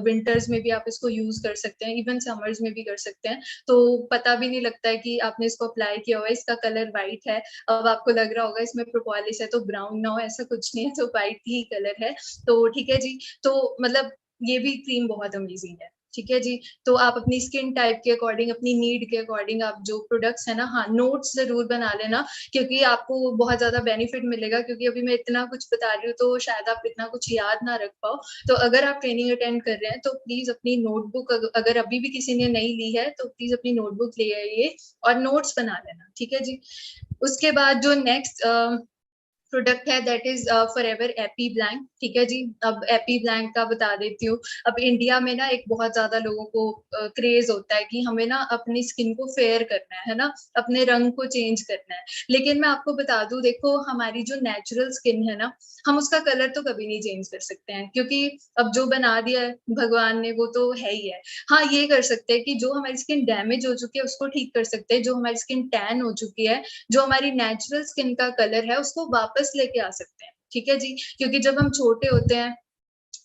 विंटर्स में भी आप इसको यूज कर सकते हैं, इवन समर्स में भी कर सकते हैं। तो पता भी नहीं लगता है कि आपने इसको अप्लाई किया हुआ है। इसका कलर व्हाइट है। अब आपको लग रहा होगा इसमें प्रोपोलिस है तो ब्राउन ना हो, ऐसा कुछ नहीं है, तो व्हाइट ही कलर है। तो ठीक है जी। तो मतलब ये भी क्रीम बहुत अमेजिंग है, ठीक है जी। तो आप अपनी स्किन टाइप के अकॉर्डिंग, अपनी नीड के अकॉर्डिंग आप जो प्रोडक्ट्स है ना, हाँ नोट्स जरूर बना लेना, क्योंकि आपको बहुत ज्यादा बेनिफिट मिलेगा। क्योंकि अभी मैं इतना कुछ बता रही हूँ तो शायद आप इतना कुछ याद ना रख पाओ। तो अगर आप ट्रेनिंग अटेंड कर रहे हैं तो प्लीज अपनी नोटबुक, अगर अभी भी किसी ने नहीं ली है तो प्लीज अपनी नोटबुक ले आइए और नोट्स बना लेना, ठीक है जी। उसके बाद जो नेक्स्ट प्रोडक्ट है that is forever AP blank, ठीक है जी। अब एपी ब्लैंक का बता देती हूँ। अब इंडिया में ना एक बहुत ज्यादा लोगों को क्रेज होता है कि हमें ना अपनी स्किन को फेयर करना है ना, अपने रंग को चेंज करना है। लेकिन मैं आपको बता दूं, देखो हमारी जो नेचुरल स्किन है ना, हम उसका कलर तो कभी नहीं चेंज कर सकते हैं, क्योंकि अब जो बना दिया है भगवान ने वो तो है ही है। हाँ ये कर सकते हैं कि जो हमारी स्किन डैमेज हो चुकी है उसको ठीक कर सकते हैं, जो हमारी स्किन टैन हो चुकी है, जो हमारी नेचुरल स्किन का कलर है उसको वापस लेके आ सकते हैं, ठीक है जी। क्योंकि जब हम छोटे होते हैं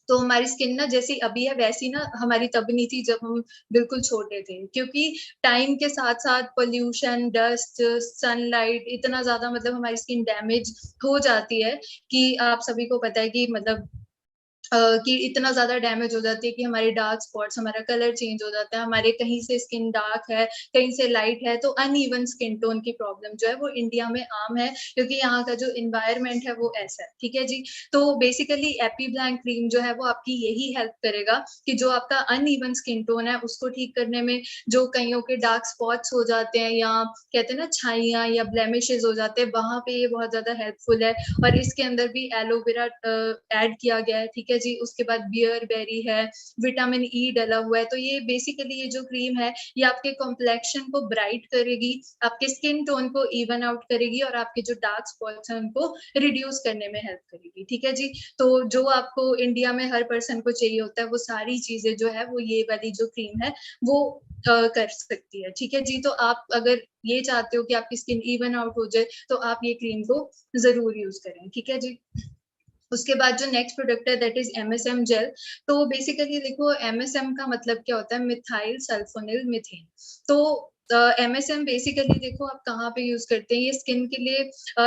तो हमारी स्किन ना जैसी अभी है वैसी ना हमारी तब नहीं थी जब हम बिल्कुल छोटे थे। क्योंकि टाइम के साथ साथ पोल्यूशन, डस्ट, सनलाइट इतना ज्यादा मतलब हमारी स्किन डैमेज हो जाती है कि आप सभी को पता है कि मतलब कि इतना ज्यादा डैमेज हो जाती है कि हमारे डार्क स्पॉट्स, हमारा कलर चेंज हो जाता है, हमारे कहीं से स्किन डार्क है, कहीं से लाइट है। तो अनइवन स्किन टोन की प्रॉब्लम जो है वो इंडिया में आम है, क्योंकि यहाँ का जो इन्वायरमेंट है वो ऐसा है, ठीक है जी। तो बेसिकली एपी ब्लैंक क्रीम जो है वो आपकी यही हेल्प करेगा कि जो आपका अनइवन स्किन टोन है उसको ठीक करने में, जो कईयों के डार्क स्पॉट्स हो जाते हैं या कहते हैं ना छाइयां या ब्लेमिशेस हो जाते हैं, वहां पे ये बहुत ज्यादा हेल्पफुल है। और इसके अंदर भी एलोवेरा ऐड किया गया है, ठीक है जी। उसके बाद बियर बेरी है, विटामिन ई डला हुआ है। तो ये बेसिकली ये जो क्रीम है ये आपके कॉम्प्लेक्शन को ब्राइट करेगी, आपके स्किन टोन को इवन आउट करेगी, और आपके जो डार्क स्पॉट्स हैं उनको रिड्यूस करने में हेल्प करेगी, ठीक है जी। तो जो आपको इंडिया में हर पर्सन को चाहिए होता है वो सारी चीजें जो है वो ये वाली जो क्रीम है वो कर सकती है, ठीक है जी। तो आप अगर ये चाहते हो कि आपकी स्किन इवन आउट हो जाए तो आप ये क्रीम को जरूर यूज करें, ठीक है जी। उसके बाद जो नेक्स्ट प्रोडक्ट है दैट इज एमएसएम जेल। तो बेसिकली देखो एमएसएम का मतलब क्या होता है, मिथाइल सल्फोनिल मीथेन। तो एमएसएम बेसिकली देखो आप कहाँ पे यूज करते हैं, ये स्किन के लिए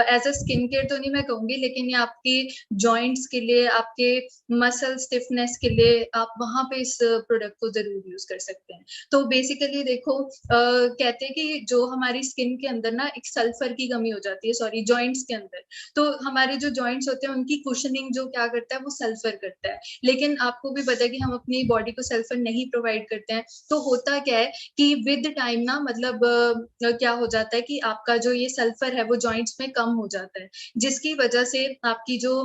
एज अ स्किन केयर तो नहीं मैं कहूंगी, लेकिन ये आपकी जॉइंट्स के लिए, आपके मसल स्टिफनेस के लिए आप वहां पे इस प्रोडक्ट को जरूर यूज कर सकते हैं। तो बेसिकली देखो कहते हैं कि जो हमारी स्किन के अंदर ना एक सल्फर की कमी हो जाती है, सॉरी जॉइंट्स के अंदर। तो हमारे जो जॉइंट्स होते हैं उनकी कुशनिंग जो क्या करता है वो सल्फर करता है। लेकिन आपको भी पता है कि हम अपनी बॉडी को सल्फर नहीं प्रोवाइड करते हैं। तो होता क्या है कि विद टाइम ना मतलब क्या हो जाता है कि आपका जो ये सल्फर है वो जॉइंट्स में कम हो जाता है, जिसकी वजह से आपकी जो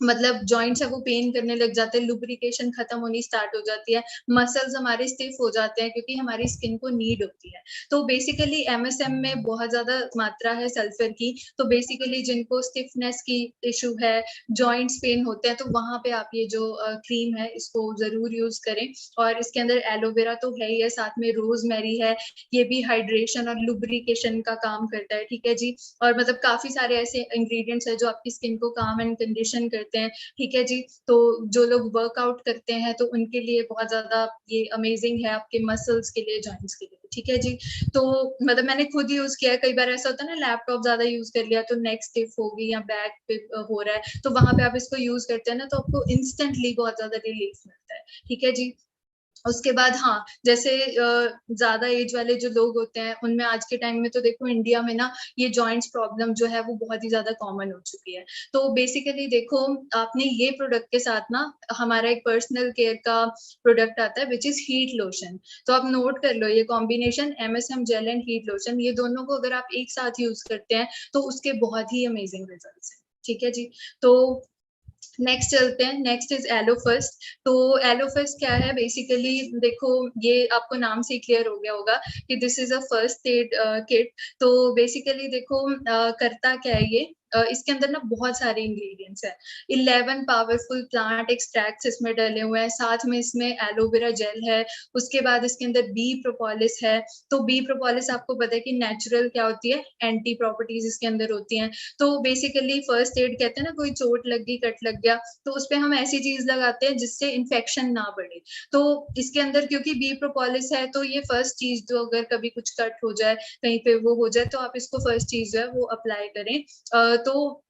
मतलब जॉइंट्स है वो पेन करने लग जाते हैं, लुब्रिकेशन खत्म होनी स्टार्ट हो जाती है, मसल्स हमारे स्टिफ हो जाते हैं, क्योंकि हमारी स्किन को नीड होती है। तो बेसिकली एमएसएम में बहुत ज्यादा मात्रा है सल्फर की। तो बेसिकली जिनको स्टिफनेस की इशू है, जॉइंट्स पेन होते हैं, तो वहां पे आप ये जो क्रीम है इसको जरूर यूज करें। और इसके अंदर एलोवेरा तो है ही है, साथ में रोजमेरी है, ये भी हाइड्रेशन और लुब्रिकेशन का काम करता है, ठीक है जी। और मतलब काफी सारे ऐसे इंग्रेडिएंट्स है जो आपकी स्किन को काम एंड कंडीशन करते हैं, ठीक है जी। तो जो लोग वर्कआउट करते हैं तो उनके लिए बहुत ज्यादा ये अमेजिंग है, आपके मसल्स के लिए, जॉइंट्स के लिए, ठीक है जी। तो मतलब मैंने खुद यूज किया है। कई बार ऐसा होता है ना, लैपटॉप ज्यादा यूज कर लिया तो नेक स्टिफ होगी या बैक पे हो रहा है, तो वहां पे आप इसको यूज करते हैं ना तो आपको इंस्टेंटली बहुत ज्यादा रिलीफ मिलता है, ठीक है जी। उसके बाद हाँ, जैसे ज्यादा एज वाले जो लोग होते हैं उनमें आज के टाइम में तो देखो इंडिया में ना ये जॉइंट्स प्रॉब्लम जो है वो बहुत ही ज्यादा कॉमन हो चुकी है। तो बेसिकली देखो आपने ये प्रोडक्ट के साथ ना हमारा एक पर्सनल केयर का प्रोडक्ट आता है विच इज हीट लोशन। तो आप नोट कर लो, ये combination MSM gel and heat lotion, ये दोनों को अगर आप एक साथ यूज करते हैं तो उसके बहुत ही अमेजिंग रिजल्ट्स हैं, ठीक है जी। तो नेक्स्ट चलते हैं, नेक्स्ट इज एलोफर्स्ट। तो एलोफर्स्ट क्या है, बेसिकली देखो ये आपको नाम से ही क्लियर हो गया होगा कि this is a first aid kit. तो बेसिकली देखो करता क्या है ये, इसके अंदर ना बहुत सारे इंग्रेडिएंट्स है। 11 पावरफुल प्लांट एक्सट्रैक्ट्स इसमें डले हुए हैं, साथ में इसमें एलोवेरा जेल है, उसके बाद इसके अंदर बी प्रोपोलिस है। तो बी प्रोपोलिस आपको पता है कि नेचुरल क्या होती है, एंटी प्रॉपर्टीज इसके अंदर होती हैं। तो बेसिकली फर्स्ट एड कहते हैं ना, कोई चोट लग गई, कट लग गया, तो उस पे हम ऐसी चीज लगाते हैं जिससे इन्फेक्शन ना बढ़े। तो इसके अंदर क्योंकि बी प्रोपोलिस है, तो ये फर्स्ट चीज जो अगर कभी कुछ कट हो जाए, कहीं पे वो हो जाए, तो आप इसको फर्स्ट चीज जो है वो अप्लाई करें। तो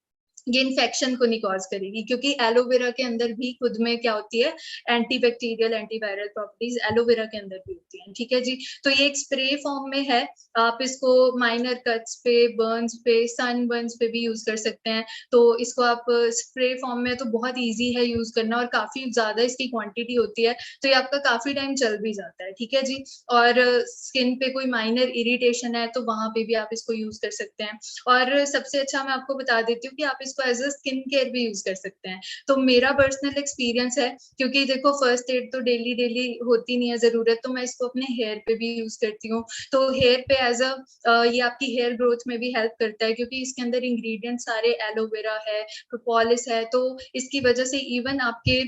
ये इन्फेक्शन को नहीं कॉज करेगी, क्योंकि एलोवेरा के अंदर भी खुद में क्या होती है, एंटीबैक्टीरियल एंटीवायरल प्रॉपर्टीज एलोवेरा के अंदर भी होती हैं। ठीक है जी। तो ये एक स्प्रे फॉर्म में है, आप इसको माइनर कट्स पे, बर्न्स पे, सन बर्न्स पे भी यूज कर सकते हैं। तो इसको आप स्प्रे फॉर्म में तो बहुत ईजी है यूज करना, और काफी ज्यादा इसकी क्वांटिटी होती है, तो ये आपका काफी टाइम चल भी जाता है। ठीक है जी। और स्किन पे कोई माइनर इरिटेशन है तो वहां पे भी आप इसको यूज कर सकते हैं। और सबसे अच्छा मैं आपको बता देती हूँ कि आप इसको एज अ स्किन केयर भी यूज कर सकते हैं। तो मेरा पर्सनल एक्सपीरियंस है, क्योंकि देखो फर्स्ट एड तो डेली डेली होती नहीं है जरूरत, तो मैं इसको अपने हेयर पे भी यूज करती हूँ। तो हेयर पे एज ये आपकी हेयर ग्रोथ में भी हेल्प करता है, क्योंकि इसके अंदर इंग्रेडिएंट सारे एलोवेरा है, प्रोपोलिस है, तो इसकी वजह से इवन आपके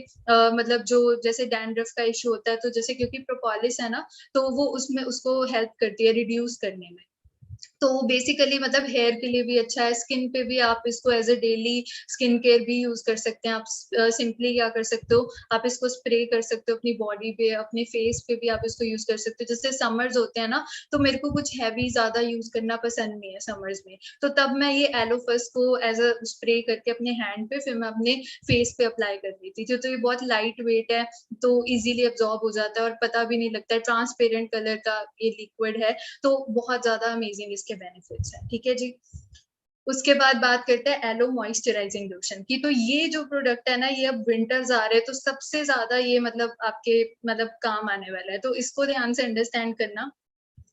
मतलब जो जैसे डैंड्रफ का इशू होता है, तो जैसे क्योंकि प्रोपोलिस है ना, तो वो उसमें उसको हेल्प करती है रिड्यूस करने में। तो बेसिकली मतलब हेयर के लिए भी अच्छा है। स्किन पे भी आप इसको as a daily skin care भी यूज कर सकते हैं। आप सिंपली क्या कर सकते हो, आप इसको स्प्रे कर सकते हो अपनी बॉडी पे, अपने फेस पे भी आप इसको यूज कर सकते हो। जैसे समर्स होते हैं ना, तो मेरे को कुछ हैवी ज्यादा यूज करना पसंद नहीं है समर्स में, तो तब मैं ये एलोफस को एज अ स्प्रे करके अपने हैंड पे, फिर मैं अपने फेस पे अप्लाई कर देती थी। तो ये बहुत लाइट वेट है, तो इजीली एब्जॉर्ब हो जाता है और पता भी नहीं लगता है। ट्रांसपेरेंट कलर का ये लिक्विड है, तो बहुत ज्यादा अमेजिंग इसके बेनिफिट्स हैं। ठीक है जी। उसके बाद बात करते हैं एलो मॉइस्चराइजिंग लोशन की। तो ये जो प्रोडक्ट है ना, ये अब विंटर्स आ रहे हैं, तो सबसे ज्यादा ये मतलब आपके मतलब काम आने वाला है, तो इसको ध्यान से अंडरस्टैंड करना।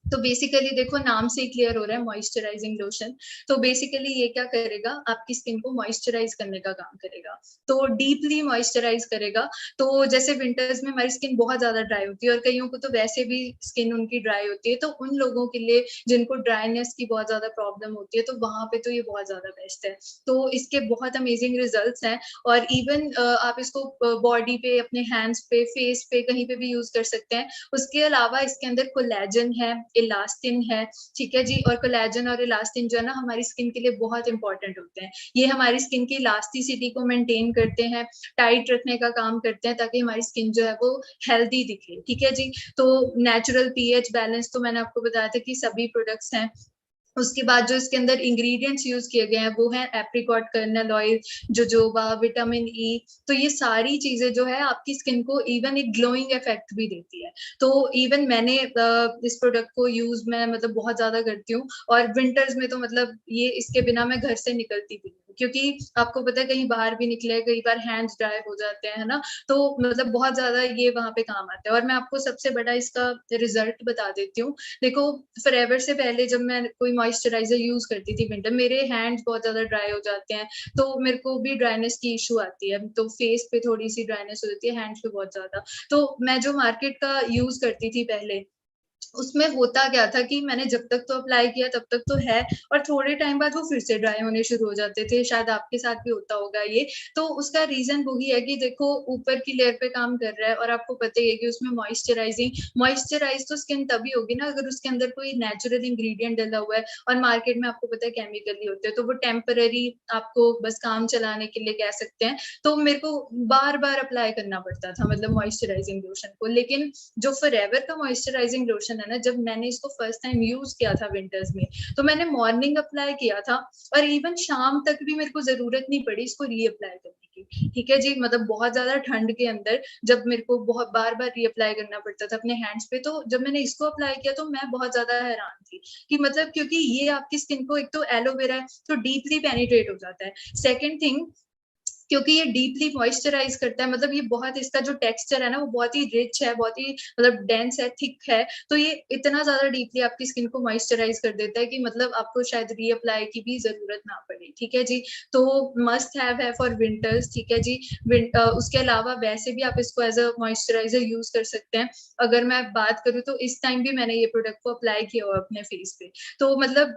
तो बेसिकली देखो नाम से ही क्लियर हो रहा है, मॉइस्चराइजिंग लोशन। तो बेसिकली ये क्या करेगा, आपकी स्किन को मॉइस्चराइज करने का काम करेगा, तो डीपली मॉइस्चराइज करेगा। तो जैसे विंटर्स में हमारी स्किन बहुत ज्यादा ड्राई होती है, और कईयों को तो वैसे भी स्किन उनकी ड्राई होती है, तो उन लोगों के लिए जिनको ड्राइनेस की बहुत ज्यादा प्रॉब्लम होती है, तो वहां पे तो ये बहुत ज्यादा बेस्ट है। तो इसके बहुत अमेजिंग रिजल्ट्स हैं। और इवन आप इसको बॉडी पे, अपने हैंड्स पे, फेस पे, कहीं पे भी यूज कर सकते हैं। उसके अलावा इसके अंदर कोलेजन है, इलास्टिन है। ठीक है जी। और कोलेजन और इलास्टिन जो है ना, हमारी स्किन के लिए बहुत इंपॉर्टेंट होते हैं। ये हमारी स्किन की इलास्टिसिटी को मेंटेन करते हैं, टाइट रखने का काम करते हैं, ताकि हमारी स्किन जो है वो हेल्दी दिखे। ठीक है जी। तो नेचुरल पीएच बैलेंस तो मैंने आपको बताया था कि सभी प्रोडक्ट्स हैं। उसके बाद जो इसके अंदर इंग्रेडिएंट्स यूज किए गए हैं वो है apricot kernel oil, jojoba, vitamin E. तो ये सारी चीजें जो है आपकी स्किन को इवन एक ग्लोइंग इफेक्ट भी देती है। तो इवन मैंने इस प्रोडक्ट को यूज मैं मतलब बहुत ज्यादा करती हूँ। और विंटर्स में तो मतलब ये इसके बिना मैं घर से निकलती भी नहीं, क्योंकि आपको पता है कहीं बाहर भी निकले, कई बार हैंड्स ड्राई हो जाते हैं, है ना। तो मतलब बहुत ज्यादा ये वहां पे काम आता है। और मैं आपको सबसे बड़ा इसका रिजल्ट बता देती हूँ। देखो फॉरएवर से पहले जब मैं कोई मॉइस्चराइजर यूज करती थी विंटर, मेरे हैंड्स बहुत ज्यादा ड्राई हो जाते हैं, तो मेरे को भी ड्राइनेस की इशू आती है, तो फेस पे थोड़ी सी ड्राइनेस हो जाती है, हैंड्स पे बहुत ज्यादा। तो मैं जो मार्केट का यूज करती थी पहले, उसमें होता क्या था कि मैंने जब तक तो अप्लाई किया तब तक तो है, और थोड़े टाइम बाद वो फिर से ड्राई होने शुरू हो जाते थे। शायद आपके साथ भी होता होगा ये। तो उसका रीजन वही है कि देखो ऊपर की लेयर पे काम कर रहा है, और आपको पता ही है कि उसमें मॉइस्चराइज तो स्किन तभी होगी ना अगर उसके अंदर कोई नेचुरल इंग्रेडिएंट डला हुआ है। और मार्केट में आपको पता है केमिकली होते हैं, तो वो टेम्पररी आपको बस काम चलाने के लिए कह सकते हैं। तो मेरे को बार बार अप्लाई करना पड़ता था मतलब मॉइस्चराइजिंग लोशन को। लेकिन जो फॉरएवर का मॉइस्चराइजिंग लोशन है ना, जब मैंने इसको फर्स्ट टाइम यूज किया था विंटर्स में, तो मैंने मॉर्निंग अप्लाई किया था, और इवन शाम तक भी मेरे को जरूरत नहीं पड़ी इसको रीअप्लाई करने की। ठीक है जी। मतलब बहुत ज्यादा ठंड के अंदर जब मेरे को बहुत बार बार रीअप्लाई करना पड़ता था अपने हैंड्स पे, तो जब मैंने इसको अप्लाई किया तो मैं बहुत ज्यादा हैरान थी कि मतलब क्योंकि ये आपकी स्किन को, एक तो एलोवेरा है तो डीपली पेनिट्रेट हो जाता है। सेकेंड थिंग, क्योंकि ये डीपली मॉइस्चराइज करता है, मतलब ये बहुत, इसका जो टेक्सचर है ना वो बहुत ही रिच है, बहुत ही मतलब डेंस है, थिक है। तो ये इतना ज्यादा डीपली आपकी स्किन को मॉइस्चराइज कर देता है कि मतलब आपको शायद रीअप्लाई की भी जरूरत ना पड़े। ठीक है जी। तो मस्ट हैव है फॉर विंटर्स। ठीक है जी। उसके अलावा वैसे भी आप इसको एज अ मॉइस्चराइजर यूज कर सकते हैं। अगर मैं बात करूँ तो इस टाइम भी मैंने ये प्रोडक्ट को अप्लाई किया हुआ अपने फेस पे, तो मतलब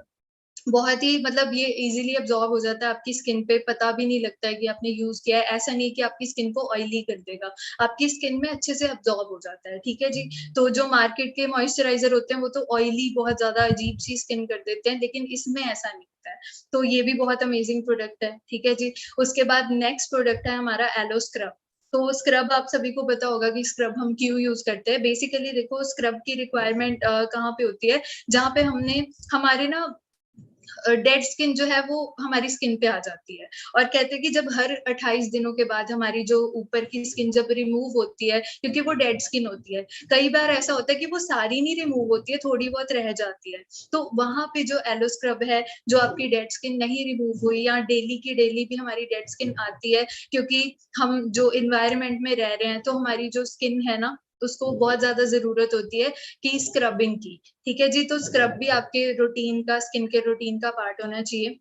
बहुत ही मतलब ये इजीली अब्सॉर्ब हो जाता है आपकी स्किन पे, पता भी नहीं लगता है कि आपने यूज किया है। ऐसा नहीं कि आपकी स्किन को ऑयली कर देगा, आपकी स्किन में अच्छे से अब्सॉर्ब हो जाता है। ठीक है जी। तो जो मार्केट के मॉइस्चराइजर होते हैं वो तो ऑयली बहुत ज्यादा अजीब सी स्किन कर देते हैं, लेकिन इसमें ऐसा नहीं होता है। तो ये भी बहुत अमेजिंग प्रोडक्ट है। ठीक है जी। उसके बाद नेक्स्ट प्रोडक्ट है हमारा एलो स्क्रब। तो स्क्रब आप सभी को पता होगा कि स्क्रब हम क्यों यूज करते हैं। बेसिकली देखो स्क्रब की रिक्वायरमेंट कहाँ पे होती है, जहाँ पे हमने हमारे ना डेड स्किन जो है वो हमारी स्किन पे आ जाती है। और कहते हैं कि जब हर 28 दिनों के बाद हमारी जो ऊपर की स्किन जब रिमूव होती है, क्योंकि वो डेड स्किन होती है, कई बार ऐसा होता है कि वो सारी नहीं रिमूव होती है, थोड़ी बहुत रह जाती है। तो वहां पे जो एलो स्क्रब है, जो आपकी डेड स्किन नहीं रिमूव हुई या डेली की डेली भी हमारी डेड स्किन आती है, क्योंकि हम जो इन्वायरमेंट में रह रहे हैं तो हमारी जो स्किन है ना उसको बहुत ज्यादा जरूरत होती है कि स्क्रबिंग की। ठीक है जी। तो स्क्रब भी आपके रूटीन का, स्किन के रूटीन का पार्ट होना चाहिए।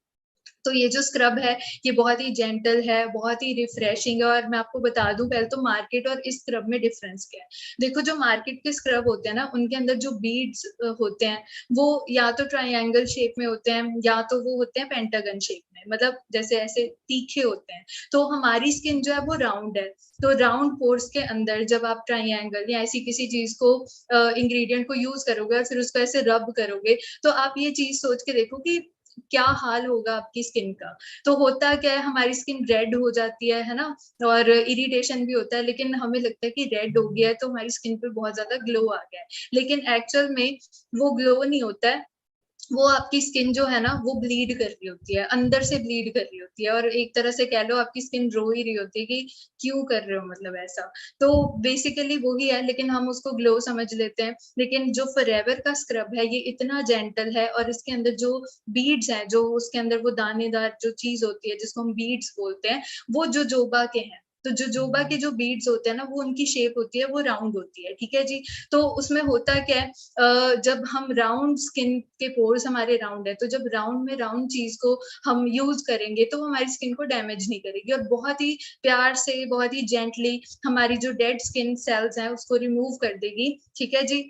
तो ये जो स्क्रब है ये बहुत ही जेंटल है, बहुत ही रिफ्रेशिंग है। और मैं आपको बता दूं पहले तो मार्केट और इस स्क्रब में डिफरेंस क्या है। देखो जो मार्केट के स्क्रब होते हैं ना उनके अंदर जो बीड्स होते हैं वो या तो ट्रायंगल शेप में होते हैं या तो वो होते हैं पेंटागन शेप में, मतलब जैसे ऐसे तीखे होते हैं। तो हमारी स्किन जो है वो राउंड है। तो राउंड पोर्स के अंदर जब आप ट्रायंगल या ऐसी किसी चीज को इंग्रेडिएंट को यूज करोगे और फिर उसको ऐसे रब करोगे, तो आप ये चीज सोच के देखो कि क्या हाल होगा आपकी स्किन का। तो होता क्या है, हमारी स्किन रेड हो जाती है ना, और इरिटेशन भी होता है, लेकिन हमें लगता है कि रेड हो गया है तो हमारी स्किन पे बहुत ज्यादा ग्लो आ गया है। लेकिन एक्चुअल में वो ग्लो नहीं होता है, वो आपकी स्किन जो है ना वो ब्लीड कर रही होती है, अंदर से ब्लीड कर रही होती है। और एक तरह से कह लो आपकी स्किन रो ही रही होती है कि क्यों कर रहे हो, मतलब ऐसा। तो बेसिकली वो ही है, लेकिन हम उसको ग्लो समझ लेते हैं। लेकिन जो फॉरएवर का स्क्रब है ये इतना जेंटल है, और इसके अंदर जो बीड्स हैं, जो उसके अंदर वो दानेदार जो चीज होती है जिसको हम बीड्स बोलते हैं, वो जो जोबा के हैं। तो जो जोबा के जो बीड्स होते हैं ना वो उनकी शेप होती है, वो राउंड होती है। ठीक है जी। तो उसमें होता क्या है, जब हम राउंड स्किन के पोर्स हमारे राउंड है, तो जब राउंड में राउंड चीज को हम यूज करेंगे तो वो हमारी स्किन को डैमेज नहीं करेगी, और बहुत ही प्यार से, बहुत ही जेंटली हमारी जो डेड स्किन सेल्स हैं उसको रिमूव कर देगी। ठीक है जी।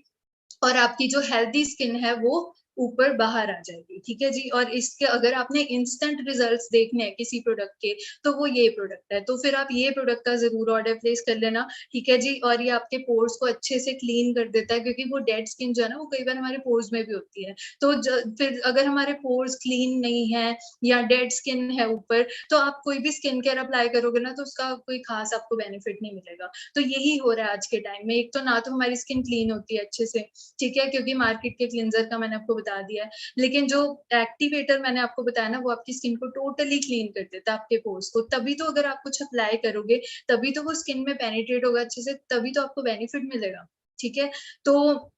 और आपकी जो हेल्दी स्किन है वो ऊपर बाहर आ जाएगी। ठीक है जी। और इसके अगर आपने इंस्टेंट रिजल्ट्स देखने हैं किसी प्रोडक्ट के, तो वो ये प्रोडक्ट है। तो फिर आप ये प्रोडक्ट का जरूर ऑर्डर प्लेस कर लेना। ठीक है जी। और ये आपके पोर्स को अच्छे से क्लीन कर देता है, क्योंकि वो डेड स्किन जो है ना वो कई बार हमारे पोर्स में भी होती है। तो फिर अगर हमारे पोर्स क्लीन नहीं है या डेड स्किन है ऊपर, तो आप कोई भी स्किन केयर अप्लाई करोगे ना तो उसका कोई खास आपको बेनिफिट नहीं मिलेगा। तो यही हो रहा है आज के टाइम में। एक तो ना तो हमारी स्किन क्लीन होती है अच्छे से, ठीक है, क्योंकि मार्केट के क्लींजर का मैंने आपको बता दिया है। लेकिन जो एक्टिवेटर मैंने आपको बताया ना वो आपकी स्किन को टोटली क्लीन कर देता है, आपके पोर्स को। तभी तो अगर आप कुछ अप्लाई करोगे तभी तो वो स्किन में पेनिट्रेट होगा अच्छे से, तभी तो आपको बेनिफिट मिलेगा। ठीक है। तो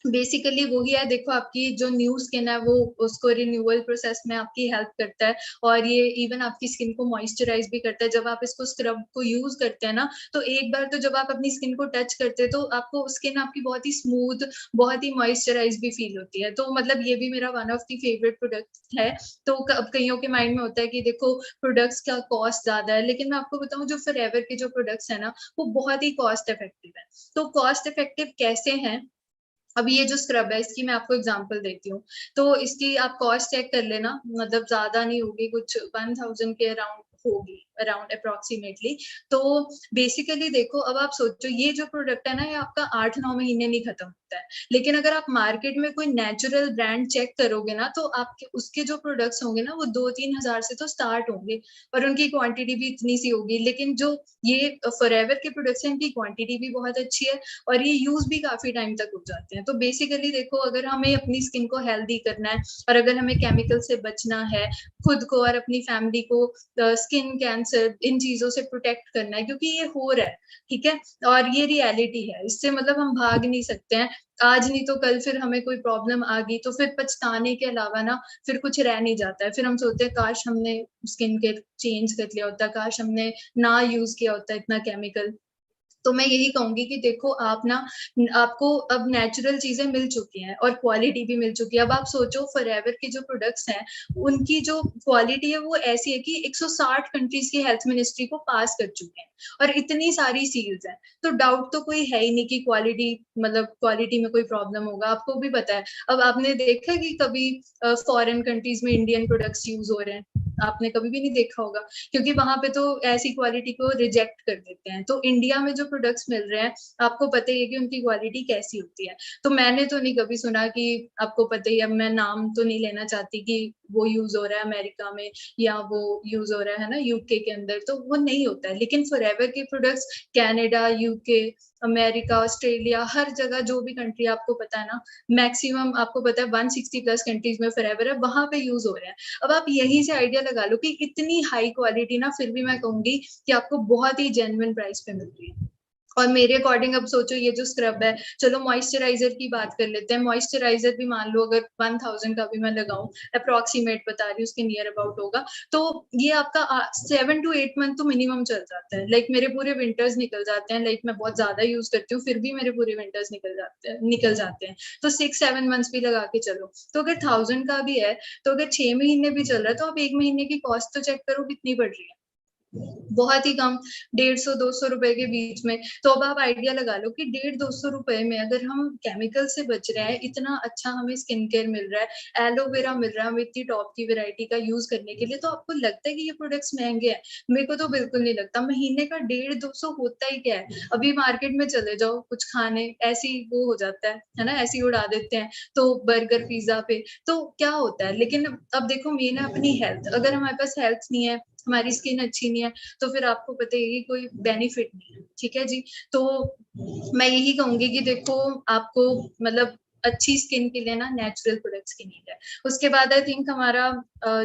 बेसिकली वही है। देखो आपकी जो न्यू स्किन है वो उसको रिन्यूअल प्रोसेस में आपकी हेल्प करता है, और ये इवन आपकी स्किन को मॉइस्चराइज भी करता है। जब आप इसको स्क्रब को यूज करते हैं ना, तो एक बार तो जब आप अपनी स्किन को टच करते हैं तो आपको स्किन आपकी बहुत ही स्मूथ, बहुत ही मॉइस्चराइज भी फील होती है। तो मतलब ये भी मेरा one of the favourite product है। तो कईयों के माइंड में होता है कि देखो प्रोडक्ट्स का कॉस्ट ज्यादा है, लेकिन मैं आपको बताऊं जो फॉरएवर के जो प्रोडक्ट्स है ना वो बहुत ही कॉस्ट इफेक्टिव है। तो कॉस्ट इफेक्टिव कैसे हैं, अभी ये जो स्क्रब है इसकी मैं आपको एग्जांपल देती हूँ। तो इसकी आप कॉस्ट चेक कर लेना, मतलब ज्यादा नहीं होगी, कुछ 1000 के अराउंड होगी, अराउंड अप्रोक्सीमेटली। तो बेसिकली देखो अब आप सोचो ये जो प्रोडक्ट है ना ये आपका 8-9 महीने नहीं खत्म होता है। लेकिन अगर आप मार्केट में कोई नेचुरल ब्रांड चेक करोगे ना तो आपके उसके जो प्रोडक्ट्स होंगे ना वो 2-3 हजार से तो स्टार्ट होंगे, और उनकी क्वांटिटी भी इतनी सी होगी। लेकिन जो ये फॉरएवर के प्रोडक्ट्स हैं इनकी क्वांटिटी भी बहुत अच्छी है, और ये यूज भी काफी टाइम तक हो जाते हैं। तो बेसिकली देखो अगर हमें अपनी स्किन को हेल्दी करना है और अगर हमें केमिकल से बचना है, खुद को और अपनी फैमिली को स्किन कैंसर इन चीजों से प्रोटेक्ट करना है, क्योंकि ये हो रहा है। ठीक है। और ये रियलिटी है, इससे मतलब हम भाग नहीं सकते हैं। आज नहीं तो कल फिर हमें कोई प्रॉब्लम आ गई तो फिर पछताने के अलावा ना फिर कुछ रह नहीं जाता है। फिर हम सोचते हैं काश हमने स्किन केयर चेंज कर लिया होता, काश हमने ना यूज किया होता इतना केमिकल। तो मैं यही कहूँगी कि देखो आप ना आपको अब नेचुरल चीज़ें मिल चुकी हैं और क्वालिटी भी मिल चुकी है। अब आप सोचो फॉरएवर के जो प्रोडक्ट्स हैं, उनकी जो क्वालिटी है वो ऐसी है कि 160 कंट्रीज़ की हेल्थ मिनिस्ट्री को पास कर चुके हैं और इतनी सारी सील्स हैं। तो डाउट तो कोई है ही नहीं कि क्वालिटी मतलब क्वालिटी में कोई प्रॉब्लम होगा, आपको भी पता है। अब आपने देखा है कि कभी फॉरेन कंट्रीज़ में इंडियन प्रोडक्ट्स यूज़ हो रहे हैं? आपने कभी भी नहीं देखा होगा। क्योंकि वहाँ पे तो ऐसी क्वालिटी को रिजेक्ट कर देते हैं। तो इंडिया में जो प्रोडक्ट्स मिल रहे हैं, आपको पता ही है कि उनकी क्वालिटी कैसी होती है। तो मैंने तो नहीं कभी सुना कि आपको पता ही है, अब मैं नाम तो नहीं लेना चाहती कि वो यूज़ हो रहा है अमेरिका में या वो यूज़ हो रहा है ना यूके के अंदर, तो वो नहीं होता है। लेकिन फॉरएवर के products Canada, UK, America, Australia हर जगह जो भी कंट्री आपको पता है ना, मैक्सिमम आपको पता है 160 प्लस कंट्रीज़ में फॉरएवर है, वहाँ पे यूज़ हो रहे हैं। अब आप यहीं से आइडिया लगा लो कि इतनी हाई क्वालिटी ना फिर भी मैं कहूँगी कि आपको बहुत ही जेन्युइन प्राइस पे मिल रही है। और मेरे अकॉर्डिंग अब सोचो ये जो स्क्रब है, चलो मॉइस्चराइज़र की बात कर लेते हैं। मॉइस्चराइज़र भी मान लो अगर 1000 का भी मैं लगाऊँ, अप्रॉक्सिमेट बता रही हूँ उसके नियर अबाउट होगा, तो ये आपका 7 टू 8 मंथ तो मिनिमम चल जाता है। लाइक मेरे पूरे विंटर्स निकल जाते हैं, लाइक मैं बहुत ज़्यादा यूज़ करती हूँ, फिर भी मेरे पूरे विंटर्स निकल जाते हैं। तो 6-7 मंथ्स भी लगा के चलो। तो अगर 1000 का भी है, तो अगर 6 महीने भी चल रहा है, तो आप 1 महीने की कॉस्ट तो चेक करो कितनी पड़ रही है। बहुत ही कम 150-200 रुपए के बीच में। तो अब आप आइडिया लगा लो कि 150-200 रुपए में अगर हम केमिकल से बच रहे हैं, इतना अच्छा हमें स्किन केयर मिल रहा है, एलोवेरा मिल रहा है हमें इतनी टॉप की वैरायटी का यूज़ करने के लिए, तो आपको लगता है कि ये प्रोडक्ट्स महँगे हैं? मेरे को तो बिल्कुल नहीं लगता। महीने का 150-200 होता ही क्या है? अभी मार्केट में चले जाओ कुछ खाने, ऐसे ही वो हो जाता है ना? ऐसे ही उड़ा देते हैं। तो बर्गर, पिज़्ज़ा पे, तो क्या होता है? लेकिन अब देखो मेन है अपनी हेल्थ। अगर हमारे पास हेल्थ नहीं है, हमारी स्किन अच्छी नहीं है, तो फिर आपको पता ही है कि कोई बेनिफिट नहीं है, ठीक है जी? तो मैं यही कहूँगी कि देखो आपको मतलब अच्छी स्किन के लिए ना नेचुरल प्रोडक्ट्स की नीड है। उसके बाद आई थिंक हमारा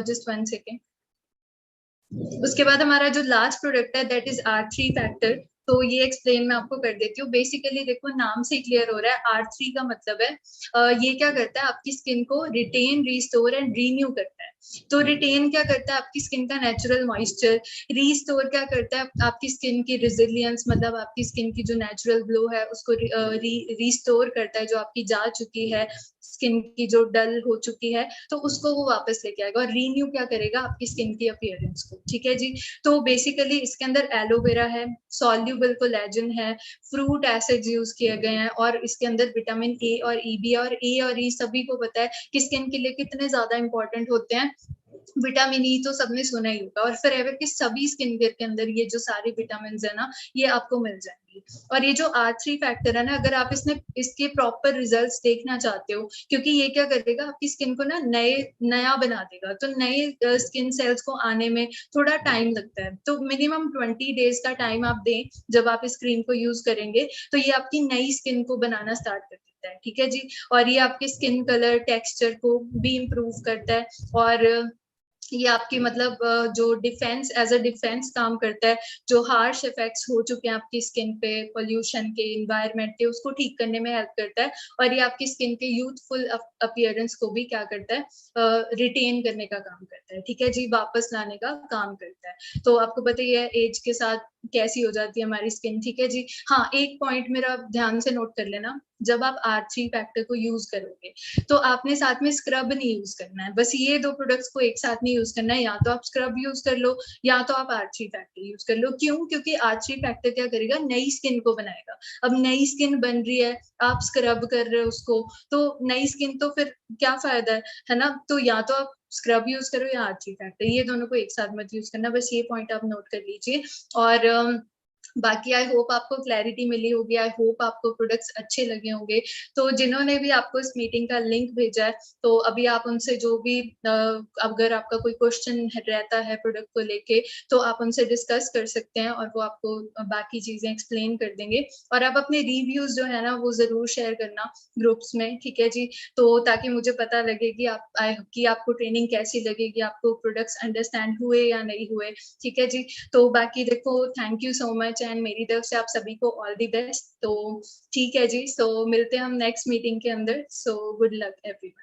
जस्ट 1 सेकंड उसके बाद हमारा जो लास्ट प्रोडक्ट है दैट इज़ R3 फैक्टर। तो ये एक्सप्लेन मैं आपको कर देती हूँ। बेसिकली देखो नाम से ही क्लियर हो रहा है R3 का मतलब है ये क्या करता है आपकी स्किन को रिटेन, रिस्टोर एंड रीन्यू करता है। तो रिटेन क्या करता है आपकी स्किन का नेचुरल मॉइस्चर, रिस्टोर क्या करता है आपकी स्किन की रेजिलियंस मतलब आपकी स्किन की जो नेचुरल ग्लो है उसको रिस्टोर करता है जो आपकी जा चुकी है, स्किन की जो डल हो चुकी है तो उसको वो वापस लेके आएगा और रीन्यू क्या करेगा आपकी स्किन की अपीयरेंस को, ठीक है जी। तो बेसिकली इसके अंदर एलोवेरा है, सॉल्युबल कोलेजन है, फ्रूट एसिड्स यूज किए गए हैं और इसके अंदर विटामिन ए और ई भी है और ए और ई सभी को पता है कि स्किन के लिए कितने ज्यादा इंपॉर्टेंट होते हैं। विटामिन ई तो सबने सुना ही होगा और फॉरएवर के सभी स्किन केयर के अंदर ये जो सारे विटामिन है ना ये आपको मिल जाएंगे। और ये जो R3 फैक्टर है ना अगर आप इसके प्रॉपर रिजल्ट्स देखना चाहते हो क्योंकि ये क्या करेगा आपकी स्किन को ना नया बना देगा तो नए स्किन सेल्स को आने में थोड़ा टाइम लगता है तो मिनिमम 20 डेज का टाइम आप दें जब आप इस क्रीम को यूज करेंगे तो ये आपकी नई स्किन को बनाना स्टार्ट कर देता है, ठीक है जी। और ये आपके स्किन कलर टेक्सचर को भी इम्प्रूव करता है और ये आपकी मतलब जो डिफेंस एज अ डिफेंस काम करता है जो हार्श इफेक्ट्स हो चुके हैं आपकी स्किन पे पोल्यूशन के एनवायरनमेंट के उसको ठीक करने में हेल्प करता है और ये आपकी स्किन के यूथफुल अपीयरेंस को भी क्या करता है रिटेन करने का काम करता है, ठीक है जी, वापस लाने का काम करता है। तो आपको पता ही है एज के साथ कैसी हो जाती है हमारी स्किन, ठीक है जी। हाँ एक पॉइंट मेरा ध्यान से नोट कर लेना, जब आप R3 फैक्टर को यूज करोगे तो आपने साथ में स्क्रब नहीं यूज करना है, बस ये दो प्रोडक्ट्स को एक साथ नहीं यूज करना है, या तो आप स्क्रब यूज कर लो या तो आप R3 फैक्टर यूज कर लो। क्यों? क्योंकि R3 फैक्टर क्या करेगा नई स्किन को बनाएगा। अब नई स्किन बन रही है आप स्क्रब कर रहे हो उसको तो नई स्किन तो फिर क्या फायदा है ना। तो या तो आप स्क्रब यूज करो या R3 फैक्टर, ये दोनों को एक साथ मत यूज करना, बस ये पॉइंट आप नोट कर लीजिए। और बाकी आई होप आपको क्लैरिटी मिली होगी, आई होप आपको प्रोडक्ट्स अच्छे लगे होंगे। तो जिन्होंने भी आपको इस मीटिंग का लिंक भेजा है तो अभी आप उनसे जो भी अगर आपका कोई क्वेश्चन रहता है प्रोडक्ट को लेके तो आप उनसे डिस्कस कर सकते हैं और वो आपको बाकी चीजें एक्सप्लेन कर देंगे। और आप अपने रिव्यूज जो है ना वो जरूर शेयर करना ग्रुप्स में, ठीक है जी। तो ताकि मुझे पता लगे कि आपको ट्रेनिंग कैसी लगेगी, आपको प्रोडक्ट्स अंडरस्टैंड हुए या नहीं हुए, ठीक है जी। तो बाकी देखो thank you so much and मेरी तरफ से आप सभी को ऑल दी बेस्ट। तो ठीक है जी, सो मिलते हैं हम नेक्स्ट मीटिंग के अंदर। So good luck everyone.